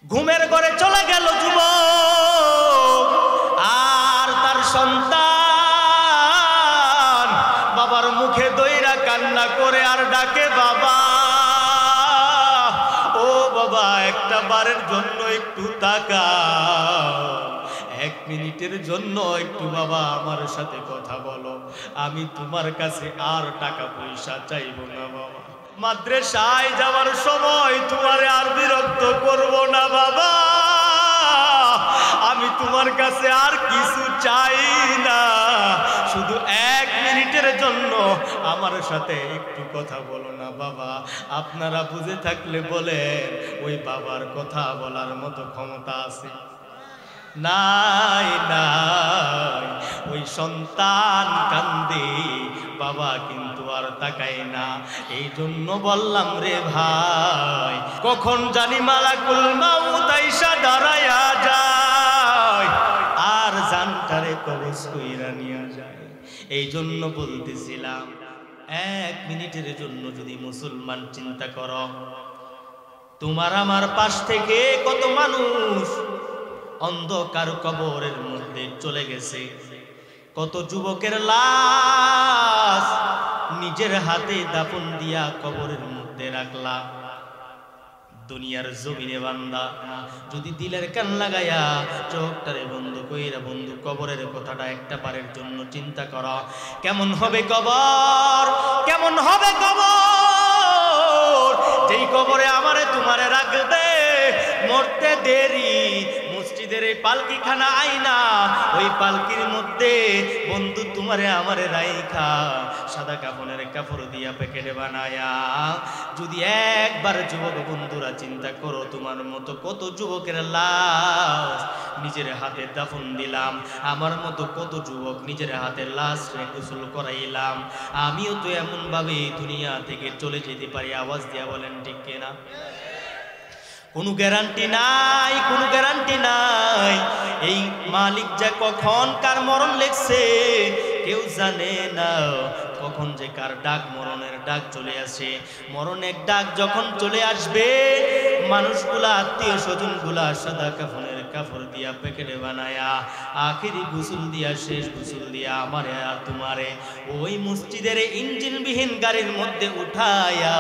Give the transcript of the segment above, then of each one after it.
ঘুমের ঘরে চলে গেল যুবক, আর তার সন্তান বাবার মুখে দইরা কান্না করে আর ডাকে, বাবা ও বাবা, একটা বারের জন্য একটু তাকাও, 1 মিনিটের জন্য একটু বাবা আমার সাথে কথা বলো, আমি তোমার কাছে আর টাকা পয়সা চাইবো না বাবা, মাদ্রাসায় যাওয়ার সময় তোমারে আর বিরক্ত করব না বাবা, আমি তোমার কাছে আর কিছু চাই না, শুধু 1 মিনিটের জন্য আমার সাথে একটু কথা বলো না বাবা। আপনারা বুঝে থাকলে বলেন, ওই বাবার কথা বলার মতো ক্ষমতা আছে? নাই নাই। ওই সন্তান কান্দে, বাবা কিন্তু আর তাকায় না। এই জন্য বললাম রে ভাই, কখন জানি মালাকুল মাউত আইসা দাঁড়ায়া যায় আর জানটারে কবজ কইরা নিয়ে যায়। এই জন্য বলতেছিলাম, 1 মিনিটের জন্য যদি মুসলমান চিন্তা করো, তোমার আমার পাশ থেকে কত মানুষ অন্ধকার কবরের মধ্যে চলে গেছে, কত যুবকের লাশ নিজের হাতে দাফন দিয়া কবরের মধ্যে রাখলা। দুনিয়ার জমিনে বান্দা যদি দিলের কান লাগায়া চোখটারে বন্ধ কইরা বন্ধু কবরের কথাটা একটা বারের জন্য চিন্তা করো, কেমন হবে কবর, কেমন হবে কবর, যেই কবরে আমারে তোমারে রাখবে, মরতে দেরি, মসজিদের এই পালকিখানা আইনা, ওই পালকির মধ্যে বন্ধু তোমারে আমারে রাইখা সাদা কাপড়ের কাপড় দিয়া প্যাকেটে বানায়া, যদি একবার যুবক বন্ধুরা চিন্তা করো, তোমার মতো কত যুবকের লাশ নিজের হাতে দাফন দিলাম, আমার মতো কত যুবক নিজের হাতে লাশ গোসল করাইলাম, আমিও তো এমন ভাবে দুনিয়া থেকে চলে যেতে পারি। আওয়াজ দিয়া বলেন ঠিক কিনা? কোনো গ্যারান্টি নাই, কোনো গ্যারান্টি নাই। এই মালিক যে কখন কার মরণ লেখছে কেউ জানে না, কখন যে কার ডাক, মরণের ডাক চলে আসে। মরণের ডাক যখন চলে আসবে, মানুষগুলা আত্মীয় স্বজন গুলা সাদা কাফনের কাপড় দিয়া প্যাকেটে বানায়া আখিরি গোসল দিয়া, শেষ গোসল দিয়া আমারে আর তোমারে ওই মসজিদের ইঞ্জিনবিহীন গাড়ির মধ্যে উঠায়া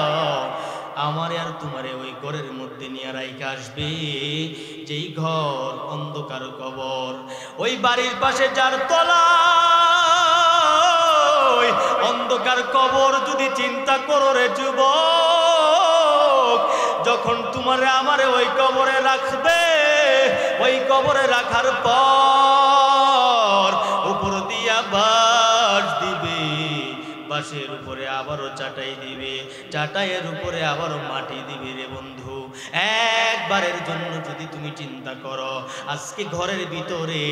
আমারে আর তোমারে ওই ঘরের মধ্যে নিয়ে রাইখা আসবে, যেই ঘর অন্ধকার কবর। ওই বাড়ির পাশে যার তলা অন্ধকার কবর, যদি চিন্তা করো রে যুবক, যখন তোমারে আমারে ওই কবরে রাখবে, ওই কবরে রাখার পর উপর দিয়া বাঁশ দিবে, বাঁশের উপরে আবারও চাটাই দিবে, চাটাইয়ের উপরে আবারও মাটি দিবে রে বন্ধু। একবারের জন্য যদি তুমি চিন্তা করো, আজকে ঘরের ভিতরে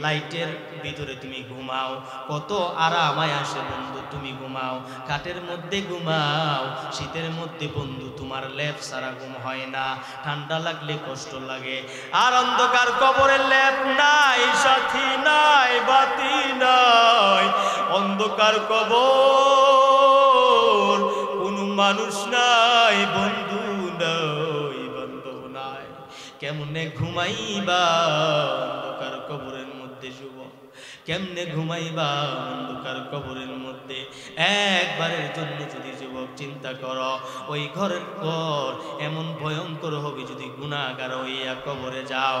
লাইটের ভিতরে তুমি ঘুমাও, কত আরামায় আসে বন্ধু, তুমি ঘুমাও, খাটের মধ্যে ঘুমাও, শীতের মধ্যে বন্ধু তোমার লেপ ছাড়া ঘুম হয় না, ঠান্ডা লাগলে কষ্ট লাগে। আর অন্ধকার কবরের লেপ নাই, সাথী নাই, বাতি নাই, অন্ধকার কবর, কোনো মানুষ নাই, বন্ধু নাই, বান্ধব নাই, কেমনে ঘুমাইবা অন্ধকার কবরের মধ্যে যুবক, কেমনে ঘুমাইবা অন্ধকার কবরের মধ্যে? একবারের জন্য যদি যুবক চিন্তা করো, ওই ঘরের পর এমন ভয়ঙ্কর হবে যদি গুনাহগার হইয়া কবরে যাও।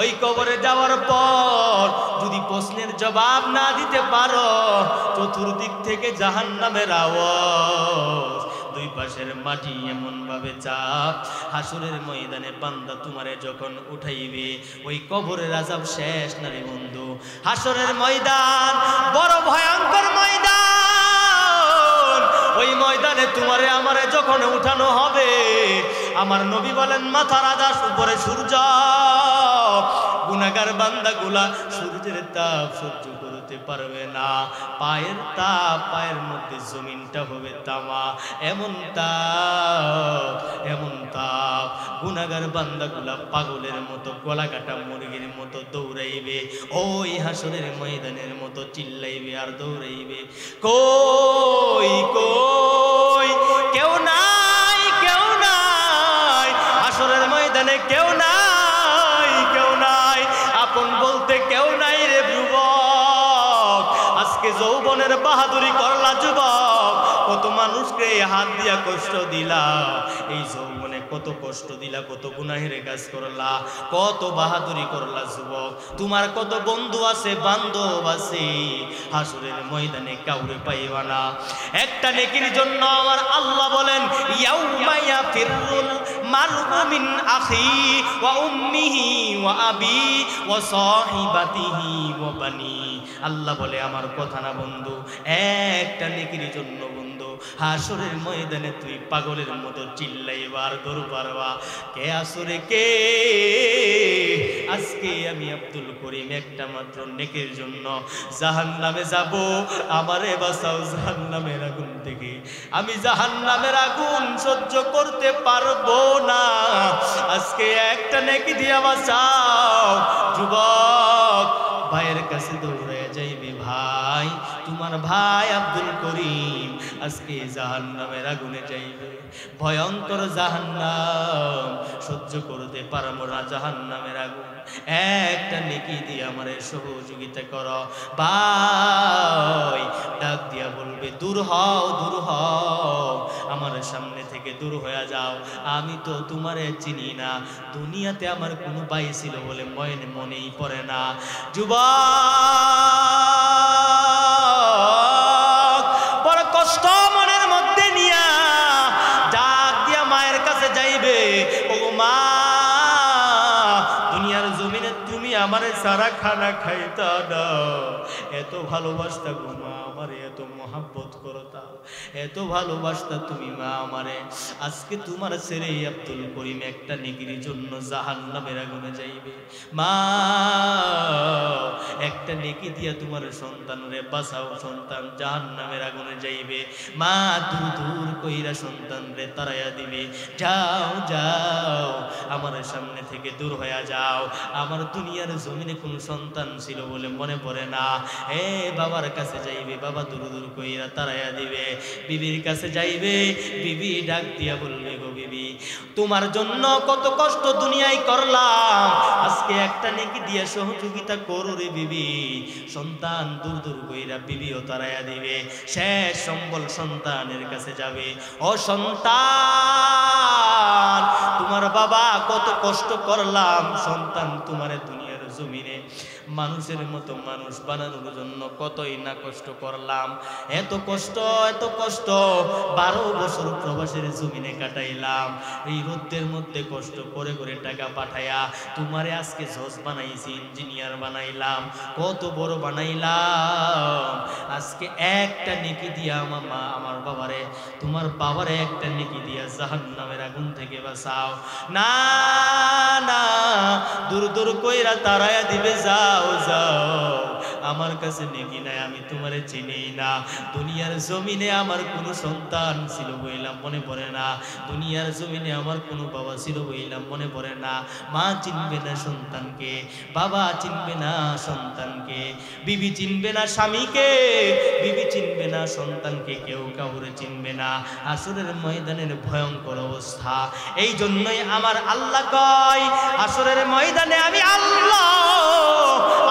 ওই কবরে যাওয়ার পর যদি প্রশ্নের জবাব না দিতে পারো, চতুর্দিক থেকে জাহান্নামের আওয়াজ, দুই পাশের মাটি এমন ভাবে চাপ, হাসরের ময়দানে বান্দা তোমারে যখন উঠাইবে, ওই কবরের আযাব শেষ না রে বন্ধু। হাসরের ময়দান বড় ভয়ঙ্কর ময়দান, ওই ময়দানে তোমারে আমারে যখন উঠানো হবে, আমার নবী বলেন মাথার আকাশ উপরে সূর্য, গুনাহগার বান্দাগুলা সূর্যের তাপ সহ্য করতে পারবে না, পায়ের তাপ, পায়ের মধ্যে জমিনটা হবে তামা, এমন তাপ, এমন তাপ, গুনাহগার বান্দাগুলা পাগলের মতো, গলা কাটা মুরগির মতো দৌড়াইবে, ওই হাসরের ময়দানের মতো চিল্লাইবে আর দৌড়াইবে, কই কই, কেউ নাই, কেউ নাই, হাসরের ময়দানে কেউ নাই। যৌবনের বাহাদুরি করলা যুবক, কত মানুষকে হাত দিয়া কষ্ট দিলা, এই যৌবনে কত কষ্ট দিলা, কত গুনাহের কাজ করলা, কত বাহাদুরি করলা যুবক। তোমার কত বন্ধু আছে, বান্ধব আছে, হাসরের ময়দানে কাউরে পাইবা না। একটা নেকির জন্য আমার আল্লাহ বলেন ইয়াউমা ইয়াফিরুল মারউ মিন আখি ওয়া উম্মিহি ওয়া আবি ওয়া সাহিবাতিহি ওয়া বানি। আল্লাহ বলে আমার কথা না বন্ধু, একটা নেকির জন্য বন্ধু হাসরের ময়দানে তুই পাগলের মতো চিল্লাইবার দৌড় পারবা। কে আসরে কে? আজকে আমি আব্দুল করিম একটা মাত্র নেকের জন্য জাহান্নামে যাব। আমারে বাঁচাও জাহান্নামের আগুন থেকে, আমি জাহান্নামের আগুন সহ্য করতে পারবো না। আজকে একটা নেকি দিয়া বাঁচাও। যুবক ভাইয়ের কাছে দৌড়ে যাইবে, ভাই তোমার ভাই আব্দুল করিম আজকে জাহান্নামের আগুনে যাইবে। ভয়ঙ্কর জাহান্নাম, সহ্য করতে পারবো না জাহান্নামের আগুন। একটা নেকি দিয়ে আমারে সহযোগিতা করো ভাই। ডাক দিয়া বলবে দূর হও, দূর হও, আমার সামনে থেকে দূর হয়ে যাও। আমি তো তোমারে চিনি না, দুনিয়াতে আমার কোনো ভাই ছিল বলে মনেই পড়ে না। যুবক বড় কষ্ট মনের মধ্যে নিয়া ডাক দিয়া মায়ের কাছে যাইবে, ও মা দুনিয়ার জমিনে তুমি আমারে সারা খানা খাইতা না, এত ভালোবাসতা গো মা আমারে, এত মহাব্বত করতা, এত ভালোবাসতা তুমি মা আমারে। আজকে তোমার ছেলে আব্দুল করিম একটা নেকির জন্য জাহান্নামের আগুনে যাইবে। মা একটা নেকি দিয়া তোমার সন্তানরে বাঁচাও, সন্তান জাহান্নামের আগুনে যাইবে। মা দূর দূর কইরা সন্তানরে তাড়াইয়া দিবে, যাও যাও আমার সামনে থেকে দূর হয়ে যাও। আমার দুনিয়ার জমিনে কোন সন্তান ছিল বলে মনে পড়ে না। এ বাবার কাছে যাইবে, বাবা দূর দূর কইরা তাড়াইয়া দিবে। বিবির কাছে যাইবে, বিবি ডাক দিয়া বলবে গো বিবি তোমার জন্য কত কষ্ট দুনিয়ায় করলাম, আজকে একটা নেকি দিয়া সহযোগিতা করো রে বিবি। সন্তান দূর দূর কইরা বিবিও তাড়াইয়া দিবে। শেষ সম্বল সন্তানের কাছে যাবে, ও সন্তান তোমার বাবা কত কষ্ট করলাম, সন্তান তোমার দুনিয়ার জমিনে মানুষের মতো মানুষ বানানোর জন্য কতই না কষ্ট করলাম। এত কষ্ট, এত কষ্ট 12 বছর প্রবাসের জমিনে কাটাইলাম। এই রোদের মধ্যে কষ্ট করে করে টাকা পাঠাইয়া তোমারে আজকে জজ বানাইছি, ইঞ্জিনিয়ার বানাইলাম, কত বড় বানাইলাম। আজকে একটা নেকি দিয়া আমার মা আমার বাবারে, তোমার বাবারে একটা নেকি দিয়া জাহান্নামের আগুন থেকে বাঁচাও। না না দূর দূর কইরা তাড়াইয়া দিবে, যাও যাও আমার কাছে নেকি নাই, আমি তোমারে চিনি না। দুনিয়ার জমিনে আমার কোনো সন্তান ছিল বইলাম মনে পড়ে না, দুনিয়ার জমিনে আমার কোনো বাবা ছিল বইলাম মনে পড়ে না। মা চিনবে না সন্তানকে, বাবা চিনবে না সন্তানকে, বিবি চিনবে না স্বামীকে, বিবি চিনবে না সন্তানকে, কেউ কাউরে চিনবে না। আসরের ময়দানের ভয়ঙ্কর অবস্থা। এই জন্যই আমার আল্লাহ কয় আসরের ময়দানে আমি আল্লাহ,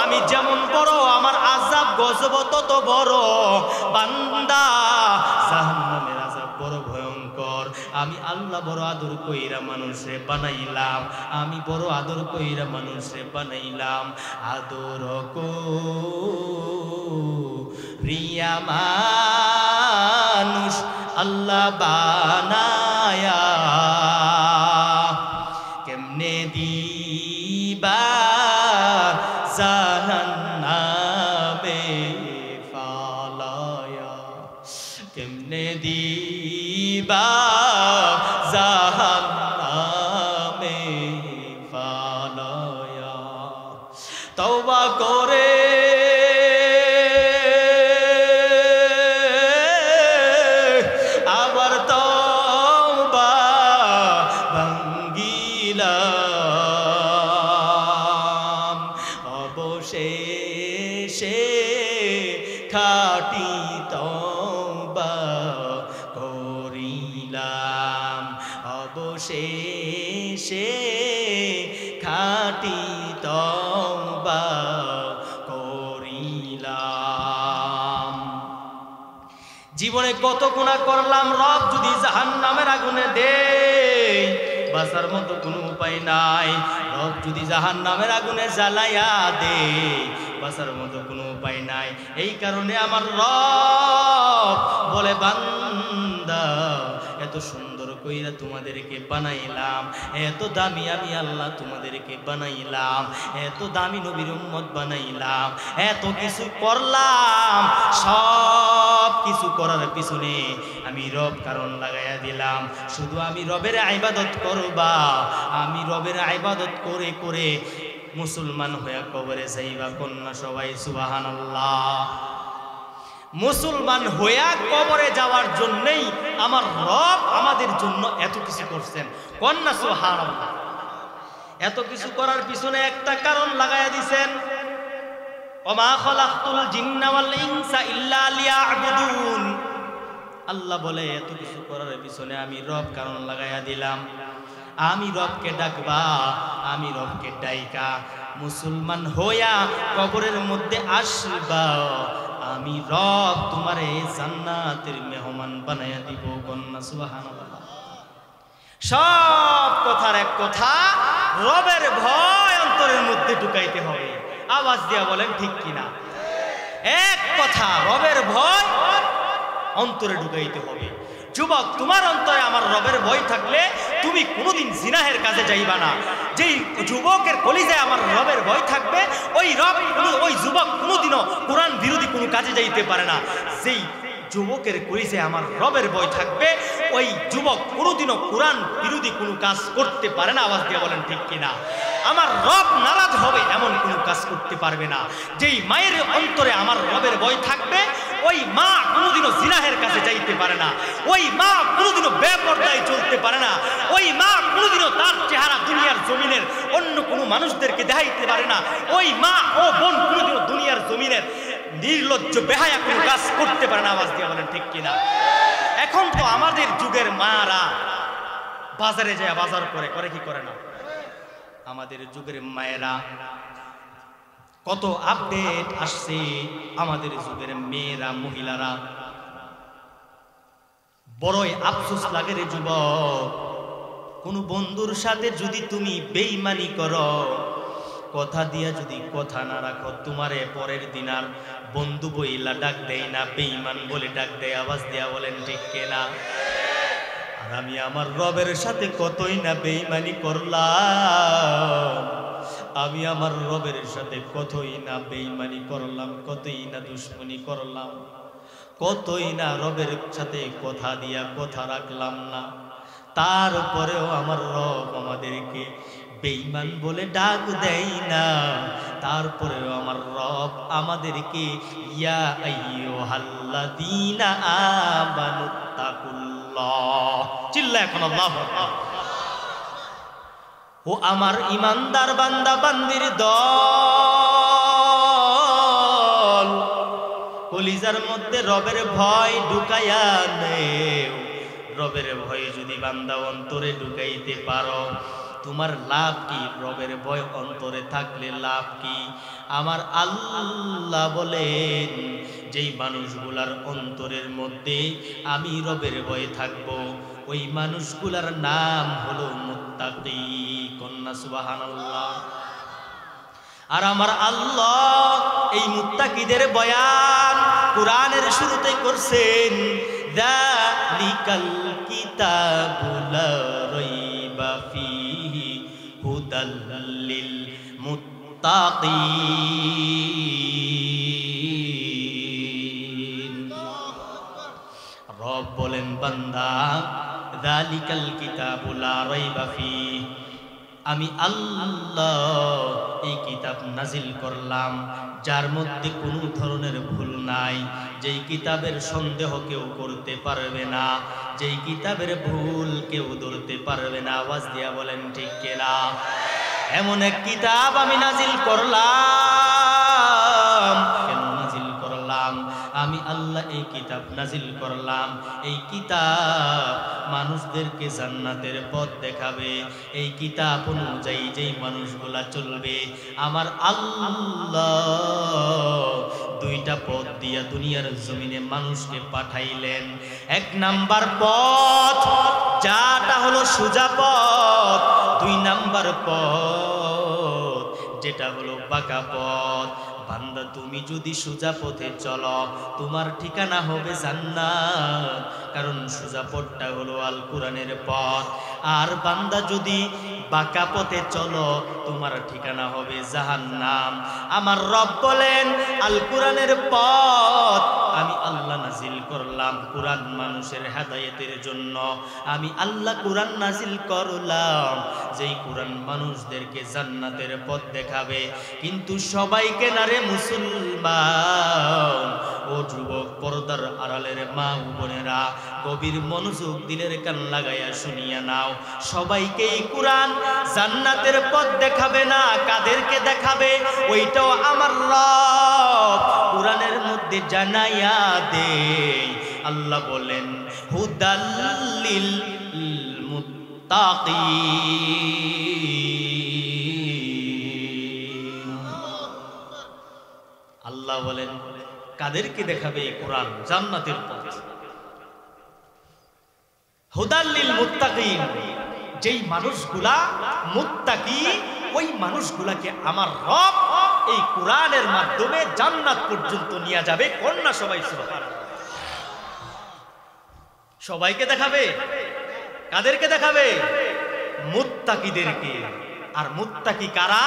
আমি যেমন বড় আমার আযাব গজব তত বড়। বান্দা জাহান্নামের আযাব বড় ভয়ঙ্কর। আমি আল্লাহ বড় আদর কইরা মানুষে বানাইলাম, আমি বড় আদর কইরা মানুষে বানাইলাম। আদর করিয়া মানুষ আল্লাহ বানায়া, কেমনে দিবা জাহান্নামে ফালায়া, কেমনে দিবা জাহান্নামে ফালায়া। তওবা করে আবার তওবা ভাঙ্গিলাম, অবশেষে খাঁটি তওবা করিলাম, অবশেষে খাঁটি তওবা করিলাম। জীবনে কত গুনাহ করলাম, রব যদি জাহান্নামের আগুনে দেয় বাঁচার মতো কোনো উপায় নাই। রব যদি জাহান্নামের আগুনে জ্বালাইয়া দেয় বাঁচার মতো কোনো উপায় নাই। এই কারণে আমার রব বলে, বান্দা এত সুন্দর কইরা তোমাদেরকে বানাইলাম, এত দামি আমি আল্লাহ তোমাদেরকে বানাইলাম, এত দামি নবীর উম্মত বানাইলাম, এত কিছু করলাম, সব কিছু করার পিছনে আমি রব কারণ লাগাইয়া দিলাম। শুধু আমি রবের ইবাদত করবা, আমি রবের ইবাদত করে করে মুসলমান হয়ে কবরে যাইবা। কন্যা সবাই সুবহানাল্লাহ। মুসলমান হইয়া কবরে যাওয়ার জন্যই আমার রব আমাদের জন্য এত কিছু করছেন। কন্যা সুবহানাল্লাহ। এত কিছু করার পিছনে একটা কারণ লাগাইয়া দিছেন, ওমা খালাকতুল জিন্না ওয়াল ইনসা ইল্লা লিয়াবুদুন। আল্লাহ বলে এত কিছু করার পিছনে আমি রব কারণ লাগাইয়া দিলাম। আমি রবকে ডাকবা, আমি রবকে ডাইকা মুসলমান হইয়া কবরের মধ্যে আসবা, আমি রব তোমারে জান্নাতের মেহমান বানাইয়া দিব। কন্যা সুবহানাল্লাহ। সব কথার এক কথা, রবের ভয় অন্তরের মধ্যে ঢুকাইতে হবে। আওয়াজ দিয়া বলেন ঠিক কিনা? এক কথা, রবের ভয় অন্তরে ঢুকাইতে হবে। যুবক, তোমার অন্তরে আমার রবের ভয় থাকলে তুমি কোনোদিন জিনাহের কাজে যাইবা না। যেই যুবকের কলিজায় আমার রবের ভয় থাকবে, ওই যুবক কোনোদিনও কোরআন বিরোধী কোনো কাজে যাইতে পারে না। যেই যুবকের কলিজায় আমার রবের ভয় থাকবে, ওই যুবক কোনোদিনও কোরআন বিরোধী কোনো কাজ করতে পারে না। আওয়াজ দিয়ে বলেন ঠিক কিনা? আমার রব নারাজ হবে এমন কোনো কাজ করতে পারবে না। যেই মায়ের অন্তরে আমার রবের ভয় থাকবে, ওই মা কোনোদিনও জিনাহের কাছে যাইতে পারে না, ওই মা কোনোদিনও বেপরদায় চলতে পারে না, ওই মা কোনোদিনও তার চেহারা দুনিয়ার জমিনের অন্য কোনো মানুষদেরকে দেখাইতে পারে না, ওই মা ও বোন কোনোদিনও দুনিয়ার জমিনের নির্লজ্জ বেহায়া কোনো কাজ করতে পারে না। আওয়াজ দিয়ে বলেন ঠিক কিনা? এখন তো আমাদের যুগের মারা বাজারে যায় বাজার করে কি করে না? আমাদের যুগের মায়েরা কত আপডেট আসছে, আমাদের যুগের মেয়েরা মহিলারা। বড়ই আফসোস লাগে রে যুবক, কোন বন্ধুর সাথে যদি তুমি বেঈমানি করো, কথা দিয়া যদি কথা না রাখো, তোমারে পরের দিন আর বন্ধু বইলা ডাক দেয় না, বেঈমান বলে ডাক দেয়। আওয়াজ দিয়া বলেন ঠিক কিনা? আর আমি আমার রবের সাথে কতই না বেঈমানি করলাম, আমি আমার রবের সাথে কতই না বেঈমানি করলাম, কতই না দুশমনি করলাম, কতই না রবের সাথে কথা দিয়া কথা রাখলাম না। তারপরেও আমার রব আমাদেরকে বেঈমান বলে ডাক দেয় না। তারপরেও আমার রব আমাদেরকে ইয়া আইয়ুহাল্লাযীনা আমানুত্তাকুল্লাহ, চিল্লা এখন আল্লাহু আকবার। ও আমার ইমানদার বান্দা বান্দির দল, কলিজার মধ্যে রবের ভয় ঢুকাইয়া নেও। রবের ভয় যদি বান্দা অন্তরে ঢুকাইতে পারো, তোমার লাভ কি? রবের ভয় অন্তরে থাকলে লাভ কি? আমার আল্লাহ বলেন, যেই মানুষগুলার অন্তরের মধ্যে আমি রবের ভয় থাকবো, ওই মানুষগুলার নাম হলো মুত্তাকি। কন্যা সুবহানাল্লাহ। আর আমার আল্লাহ এই মুত্তাকিদের বয়ান কোরআনের শুরুতে করছেন, যালিকাল কিতাবু লা রাইবা ফীহি হুদাল লিল মুত্তাকিন। রব বলেন, বান্দা যালিকাল কিতাবু লা রাইবা ফীহি, আমি আল্লাহ এই কিতাব নাজিল করলাম যার মধ্যে কোনো ধরনের ভুল নাই, যেই কিতাবের সন্দেহ কেউ করতে পারবে না, যেই কিতাবের ভুল কেউ ধরতে পারবে না। আওয়াজ দিয়া বলেন ঠিক কিনা? এমন এক কিতাব আমি নাজিল করলাম। কেন নাজিল করলাম? আমি আল্লাহ এই কিতাব নাজিল করলাম, এই কিতাব মানুষদেরকে জান্নাতের পথ দেখাবে। এই কিতাব অনুযায়ী যেই মানুষগুলা চলবে, আমার আল্লাহ দুইটা পথ দিয়া দুনিয়ার জমিনে মানুষকে পাঠাইলেন। এক নাম্বার পথ যাটা হলো সোজা পথ, দুই নাম্বার পথ যেটা হলো বাঁকা পথ। বান্দা তুমি যদি সোজা পথে চলো, তোমার ঠিকানা হবে জান্নাত, কারণ সোজা পথটা হলো আল কোরআনের পথ। আর বান্দা যদি বাঁকা পথে চলো, তোমার ঠিকানা হবে জাহান্নাম। আমার রব বলেন আল কোরআনের পথ আমি আল্লাহ নাজিল করলাম কোরআন মানুষের হেদায়েতের জন্য। আমি আল্লাহ কোরআন নাজিল করলাম যেই কোরআন মানুষদেরকে জান্নাতের পথ দেখাবে। কিন্তু সবাইকে না রে মুসলমান, ও যুবক পর্দার আড়ালের মা বোনেরা, গভীর মনোযোগ দিলের কান লাগাইয়া শুনিয়া নাও। সবাইকেই কোরআন জান্নাতের পথ দেখাবে না। কাদেরকে দেখাবে? ওইটাও আমার রব কোরআনের মধ্যে জানাইয়া দে। আল্লাহ বলেন হুদাল্লিল মুত্তাকিন। আল্লাহ বলেন কাদেরকে দেখাবে এই কোরআন? জান্নাতের পথ। হুদাল্লিল মুত্তাকিন, যেই মানুষগুলা মুত্তাকি, ওই মানুষগুলাকে আমার রব এই কোরআনের মাধ্যমে জান্নাত পর্যন্ত নিয়ে যাবে। কন্যা সবাই সুবহানাল্লাহ। সবাইকে দেখাবে। কাদেরকে দেখাবে? মুত্তাকিদেরকে। আর মুত্তাকি কারা?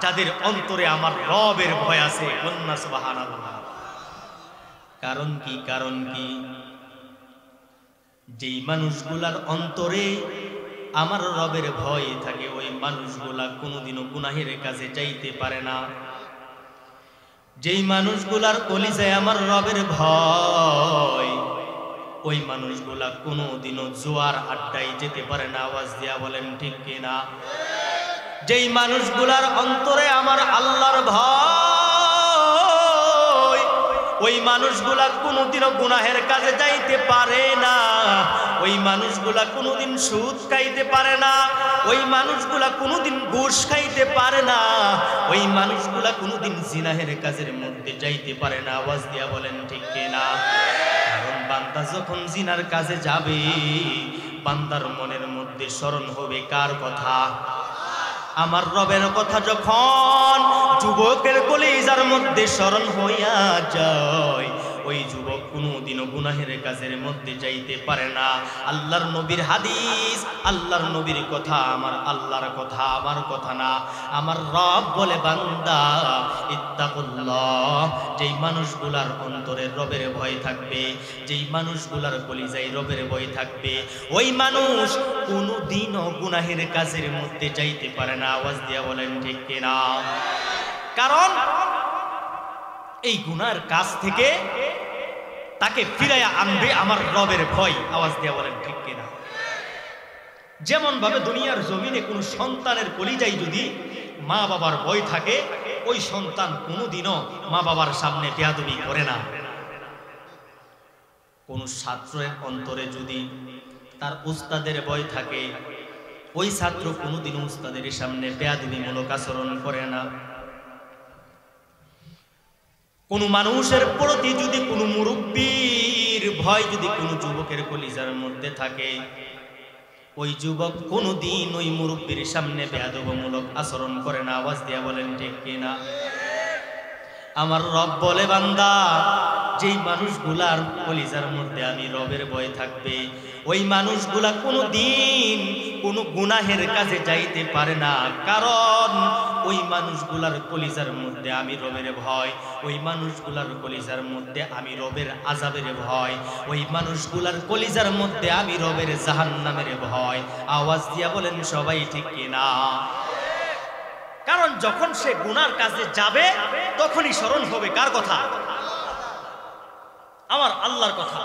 যাদের অন্তরে আমার রবের ভয় আছে। কন্যা সুবহানাল্লাহ। কারণ কি? কারণ কি? যেই মানুষগুলার অন্তরে আমার রবের ভয় থাকে, ওই মানুষগুলা কোনোদিনও গুনাহের কাজে যাইতে পারে না। যেই মানুষগুলার কলিজায় আমার রবের ভয়, ওই মানুষগুলা কোনোদিনও জোয়ার আড্ডায় যেতে পারে না। আওয়াজ দিয়া বলেন ঠিক কিনা? যেই মানুষগুলার অন্তরে আমার আল্লাহর ভয়, ওই মানুষগুলা কোনোদিনও গুনাহের কাজে যাইতে পারে না। ওই মানুষগুলা কোনোদিন সুদ খাইতে পারে না। ওই মানুষগুলা কোনোদিন ঘুষ খাইতে পারে না। ওই মানুষগুলা কোনোদিন জিনাহের কাজের মধ্যে যাইতে পারে না। আওয়াজ দিয়া বলেন ঠিক কিনা? কারণ বান্দা যখন জিনার কাজে যাবে, বান্দার মনের মধ্যে স্মরণ হবে কার কথা? আমার রবের কথা। যখন যুবকের কলিজার মধ্যে স্মরণ হইয়া যায়, ওই যুবক কোনোদিনও গুনাহের কাজের মধ্যে যাইতে পারে না। আল্লাহর নবীর হাদিস, আল্লাহর নবীর কথা আমার আল্লাহর কথা, আমার কথা না। আমার রব বলে বান্দা ইত্তাকুল্লাহ। যেই মানুষগুলার অন্তরে রবের ভয় থাকবে, যেই মানুষগুলার কলিজায় রবের ভয় থাকবে, ওই মানুষ কোনোদিনও গুনাহের কাজের মধ্যে যাইতে পারে না। আওয়াজ দিয়া বলেন ঠিক কিনা? কারণ এই গুনার কাজ থেকে তাকে ফিরাইয়া আনবে আমার রবের ভয়। আওয়াজ দিয়া বলেন ঠিক কিনা? যেমন ভাবে দুনিয়ার জমিনে কোন সন্তানের কলিজায় যদি মা বাবার ভয় থাকে, ওই সন্তান কোনোদিনও মা বাবার সামনে বেয়াদবি করে না। কোন ছাত্রের অন্তরে যদি তার উস্তাদের ভয় থাকে, ওই ছাত্র কোনোদিনও উস্তাদের সামনে বেয়াদবিমূলক আচরণ করে না। কোন মানুষের প্রতি যদি কোনো মুরব্বীর ভয় যদি কোনো যুবকের কলিজার মধ্যে থাকে, ওই যুবক কোনোদিন ওই মুরব্বীর সামনে বেয়াদবমূলক আচরণ করে না। আওয়াজ দিয়া বলেন ঠিক কিনা? আমার রব বলে বান্দা, যেই মানুষগুলার কলিজার মধ্যে আমি রবের ভয় থাকবে, ওই মানুষগুলা কোনোদিন কোনো গুনাহের কাজে যাইতে পারে না। কারণ ওই মানুষগুলার কলিজার মধ্যে আমি রবের ভয়, ওই মানুষগুলার কলিজার মধ্যে আমি রবের আযাবের ভয়, ওই মানুষগুলার কলিজার মধ্যে আমি রবের জাহান্নামের ভয়। আওয়াজ দিয়া বলেন সবাই ঠিক কিনা? কারণ যখন সে গুনার কাজে যাবে, তখনই স্মরণ হবে কার কথা? আমার আল্লাহর কথা।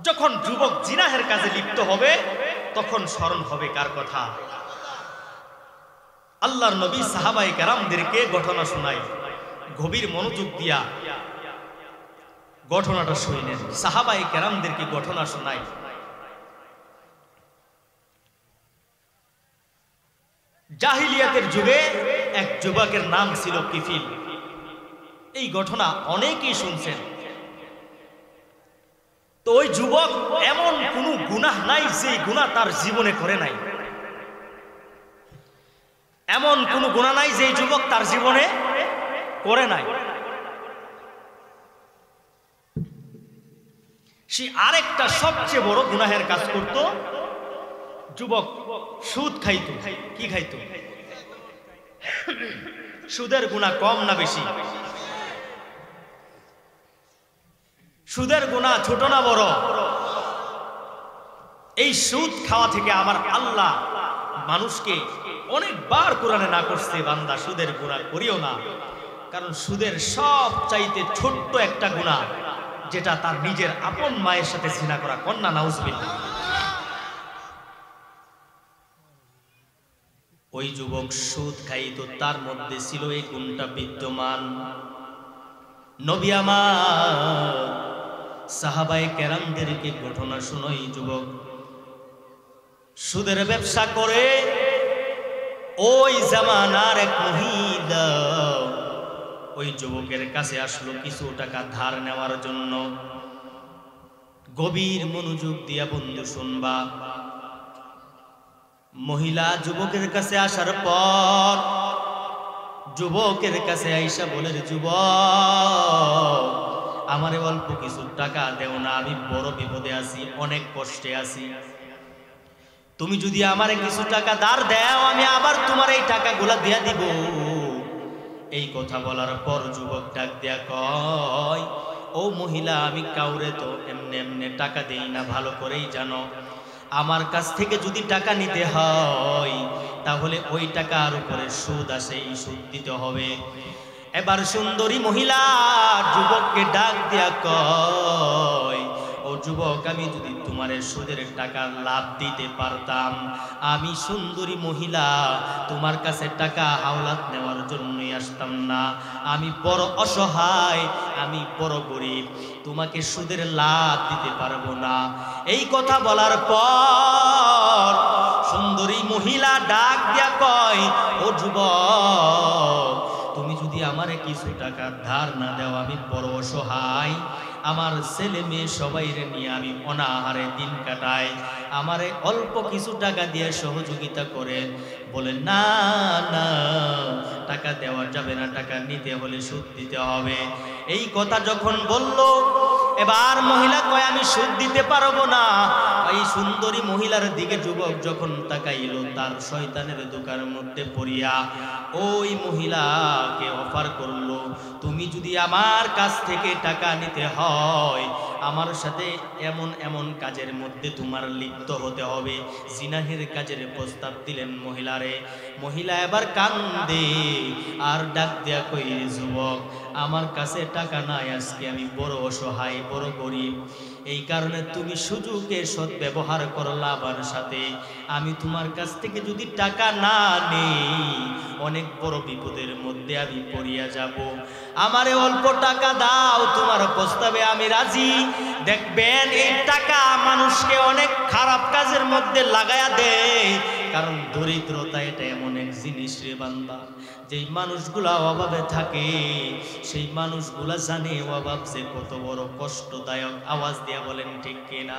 যখন যুবক জিনাহের কাজে লিপ্ত হবে, তখন স্মরণ হবে কার কথা? আল্লাহর নবী সাহাবায়ে কেরামদেরকে ঘটনা শোনায়, গভীর মনোযোগ দিয়া ঘটনাটা শুনলেন, সাহাবায়ে কেরামদেরকে ঘটনা শোনায়। জাহিলিয়াতের যুগে এক যুবকের নাম ছিল কিফিল। এই ঘটনা অনেকেই শুনছেন। তো ওই যুবক এমন কোনো গুনাহ নাই যে গুনাহ তার জীবনে করে নাই, এমন কোনো গুনাহ নাই যে যুবক তার জীবনে করে নাই। সে আরেকটা সবচেয়ে বড় গুনাহের কাজ করত। যুবক সুদ খাইতো। কি খাইতো? সুদের গুনাহ কম না বেশি? সুদের গুনাহ ছোট না বড়? এই সুদ খাওয়া থেকে আমার আল্লাহ মানুষকে অনেকবার কোরআনে না করছে, বান্দা সুদের গুনাহ করিও না। কারণ সুদের সব চাইতে ছোট্ট একটা গুনাহ, যেটা তার নিজের আপন মায়ের সাথে জিনা করা। কন্যা নাউজুবিল্লাহ। ওই যুবক সুদ খাইতো, তার মধ্যে ছিল এই গুণটা বিদ্যমান। নবী আমার সাহাবায়ে কেরামদেরকে ঘটনা শুনোই, যুবক সুদের ব্যবসা করে ওই জামানার এক মহিলা ওই যুবকের কাছে আসলো কিছু টাকা ধার নেওয়ার জন্য। গভীর মনোযোগ দিয়া বন্ধু শুনবা। মহিলা যুবকের কাছে আসার পর যুবকের কাছে আইসা বলে, যুবক আমারে অল্প কিছু টাকা দেও না, আমি বড় বিপদে আছি, অনেক কষ্টে আছি। তুমি যদি আমারে কিছু টাকা ধার দাও, আমি আবার তোমার এই টাকাগুলা দিয়া দিব। এই কথা বলার পর যুবক ডাক দিয়া কয়, ও মহিলা, আমি কাউরে তো এমনি এমনি টাকা দেই না, ভালো করেই জানো। আমার কাছ থেকে যদি টাকা নিতে হয় তাহলে ওই টাকার উপরে সুদ আসে, এই সুদ দিতে হবে। এবার সুন্দরী মহিলা যুবককে ডাক দিয়া কয়, ও যুবক, আমি যদি তোমার সুদের টাকার লাভ দিতে পারতাম, আমি সুন্দরী মহিলা তোমার কাছে টাকা হাওলাত নেওয়ার জন্যই আসতাম না। আমি বড় অসহায়, আমি বড় গরিব, তোমাকে সুদের লাভ দিতে পারবো না। এই কথা বলার পর সুন্দরী মহিলা ডাক দিয়া কয়, ও যুবক, তুমি যদি আমারে কিছু টাকা ধার না দাও, আমি বড় অসহায়, আমার ছেলে মেয়ে সবাইরে নিয়ে আমি অনাহারে দিন কাটাই, আমারে অল্প কিছু টাকা দিয়ে সহযোগিতা করে। বলে, না না, টাকা দেওয়া যাবে না, টাকা নিতে হলে সুদ দিতে হবে। এই কথা যখন বলল, এবার মহিলা কয়, আমি সুদ দিতে পারবো না। এই সুন্দরী মহিলার দিকে যুবক যখন তাকাইল, তার শয়তানের দোকানের মধ্যে পড়িয়া ওই মহিলাকে অফার করলো, তুমি যদি আমার কাছ থেকে টাকা নিতে হয়, আমার সাথে এমন এমন কাজের মধ্যে তোমার লিপ্ত হতে হবে। জিনাহের কাজের প্রস্তাব দিলেন মহিলারে। মহিলা এবার কান্দে আর ডাক দেয়া কই, যুবক, আমার কাছে টাকা নাই, আজকে আমি বড় অসহায়, বড় গরিব, এই কারণে তুমি সুযোগের সৎ ব্যবহার করলা আমার সাথে। আমি তোমার কাছ থেকে যদি টাকা না নেই, অনেক বড় বিপদের মধ্যে আমি পড়িয়া যাব। আমারে অল্প টাকা দাও, তোমার প্রস্তাবে আমি রাজি। দেখবেন এই টাকা মানুষকে অনেক খারাপ কাজের মধ্যে লাগায়া দেয়। কারণ দরিদ্রতা এটা এমন এক জিনিস রে বান্দা, যেই মানুষগুলা অভাবে থাকে সেই মানুষগুলা জানে অভাব যে কত বড় কষ্টদায়ক। আওয়াজ দিয়া বলেন ঠিক কিনা?